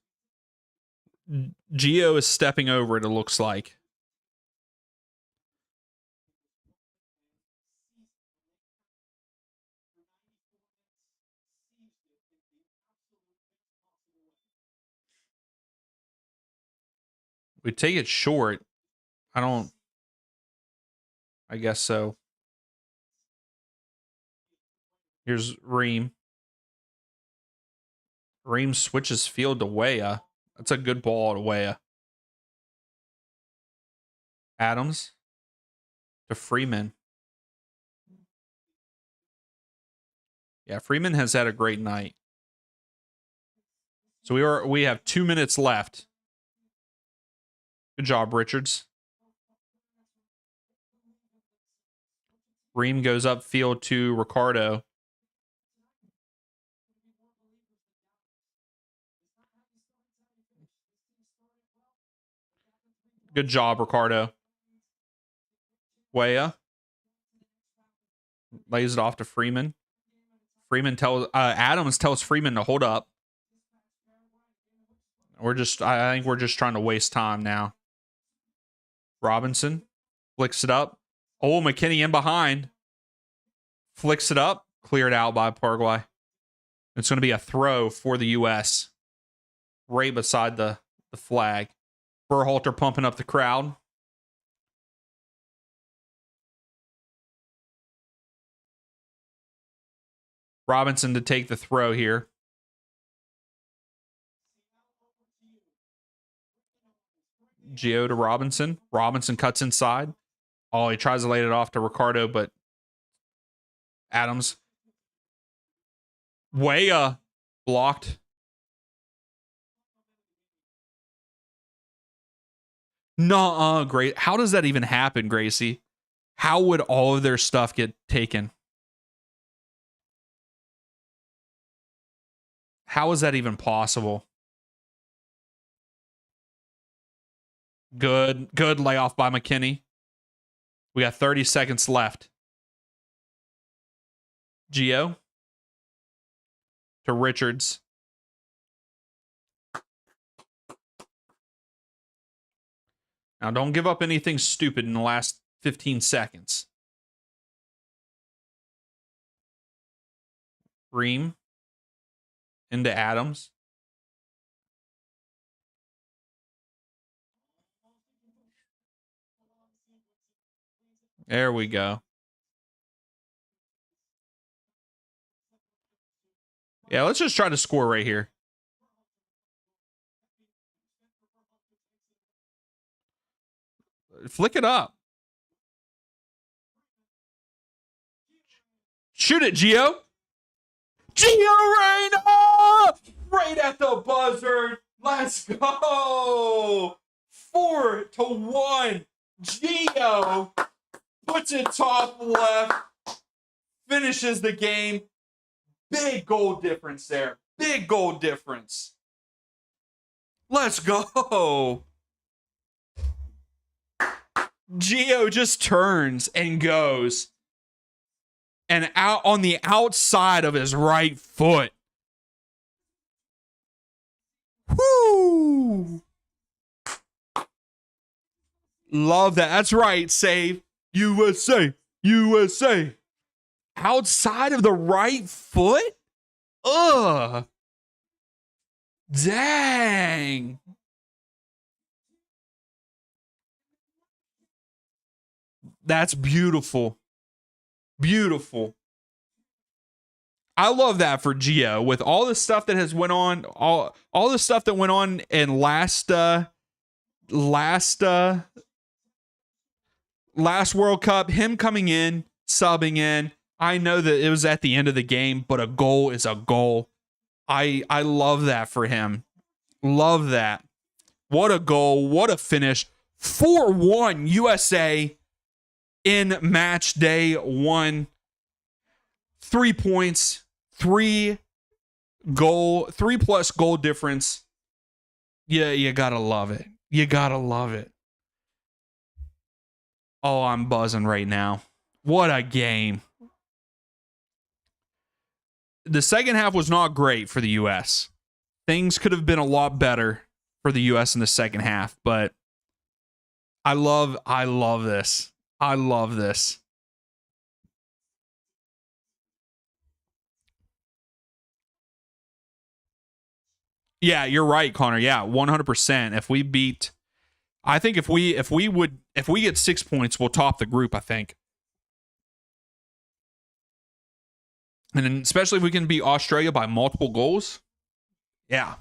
Gio is stepping over it looks like. We take it short. I guess so. Here's Ream. Ream switches field to Weah. That's a good ball to Weah. Adams to Freeman. Yeah, Freeman has had a great night. So we have 2 minutes left. Good job, Richards. Ream goes upfield to Ricardo. Good job, Ricardo. Weah lays it off to Freeman. Freeman tells Adams tells Freeman to hold up. I think we're just trying to waste time now. Robinson flicks it up. Oh, McKinney in behind. Flicks it up. Cleared out by Paraguay. It's going to be a throw for the U.S. right beside the flag. Berhalter pumping up the crowd. Robinson to take the throw here. Gio to Robinson. Robinson cuts inside. Oh, he tries to lay it off to Ricardo, but Adams. Weah blocked. Nuh-uh, great. How does that even happen, Gracie? How would all of their stuff get taken? How is that even possible? Good layoff by McKinney. We got 30 seconds left. Gio to Richards. Now, don't give up anything stupid in the last 15 seconds. Ream into Adams. There we go. Yeah, let's just try to score right here. Flick it up. Shoot it, Gio. Gio Reyna! Right at the buzzer. Let's go. 4-1. Gio puts it top left. Finishes the game. Big goal difference there. Big goal difference. Let's go. Gio just turns and goes. And out on the outside of his right foot. Whoo! Love that. That's right. Save USA. USA. Outside of the right foot? Ugh. Dang. That's beautiful. Beautiful. I love that for Gio with all the stuff that has went on, all the stuff that went on in last World Cup, him coming in, subbing in. I know that it was at the end of the game, but a goal is a goal. I love that for him. Love that. What a goal. What a finish. 4-1 USA in match day 1. 3 points, 3+ goal difference. Yeah, you gotta love it. You gotta love it. Oh, I'm buzzing right now. What a game. The second half was not great for the U.S. Things could have been a lot better for the U.S. in the second half, but I love this. I love this. Yeah, you're right, Connor. Yeah, 100%. If we beat, I think if we get 6 points, we'll top the group, I think. And then especially if we can beat Australia by multiple goals. Yeah.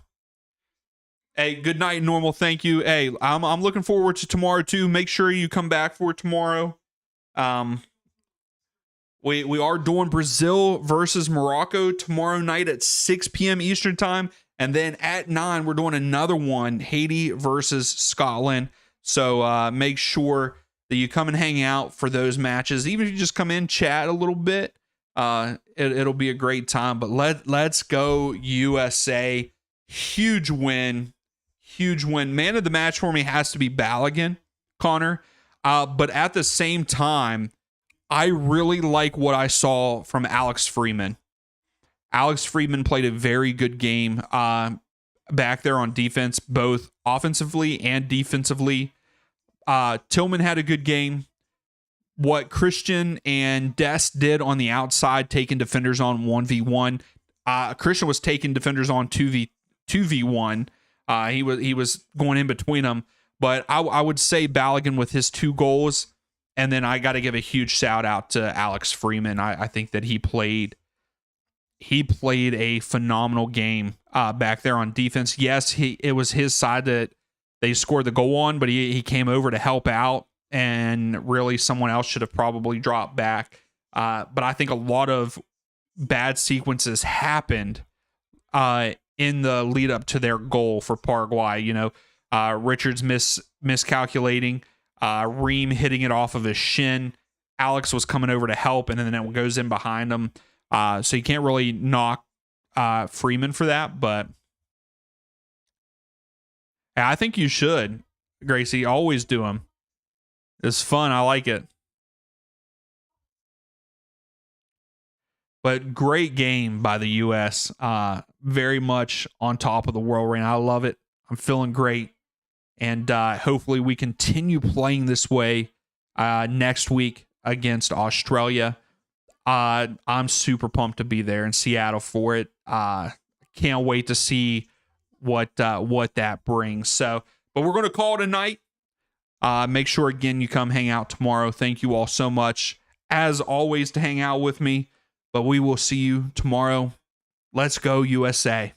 Hey, good night, Normal. Thank you. Hey, I'm looking forward to tomorrow too. Make sure you come back for tomorrow. We are doing Brazil versus Morocco tomorrow night at 6 p.m. Eastern time. And then at 9, we're doing another one, Haiti versus Scotland. So make sure that you come and hang out for those matches. Even if you just come in, chat a little bit, it'll be a great time. But let's go USA. Huge win. Huge win. Man of the match for me has to be Balogun, Connor. But at the same time, I really like what I saw from Alex Freeman. Alex Freeman played a very good game back there on defense, both offensively and defensively. Tillman had a good game. What Christian and Dest did on the outside, taking defenders on 1v1. Christian was taking defenders on 2v1. He was going in between them. But I would say Balogun with his 2 goals. And then I got to give a huge shout out to Alex Freeman. I think that he played a phenomenal game back there on defense. Yes, it was his side that they scored the goal on, but he came over to help out, and really someone else should have probably dropped back. But I think a lot of bad sequences happened in the lead up to their goal for Paraguay. You know, Richards miscalculating, Ream hitting it off of his shin. Alex was coming over to help, and then it goes in behind him. So you can't really knock Freeman for that, but I think you should, Gracie. Always do them. It's fun. I like it. But great game by the U.S. Very much on top of the world right now. I love it. I'm feeling great. And hopefully we continue playing this way next week against Australia. I'm super pumped to be there in Seattle for it. Can't wait to see what that brings. So, but we're going to call it a night. Make sure again you come hang out tomorrow. Thank you all so much as always to hang out with me. But we will see you tomorrow. Let's go USA.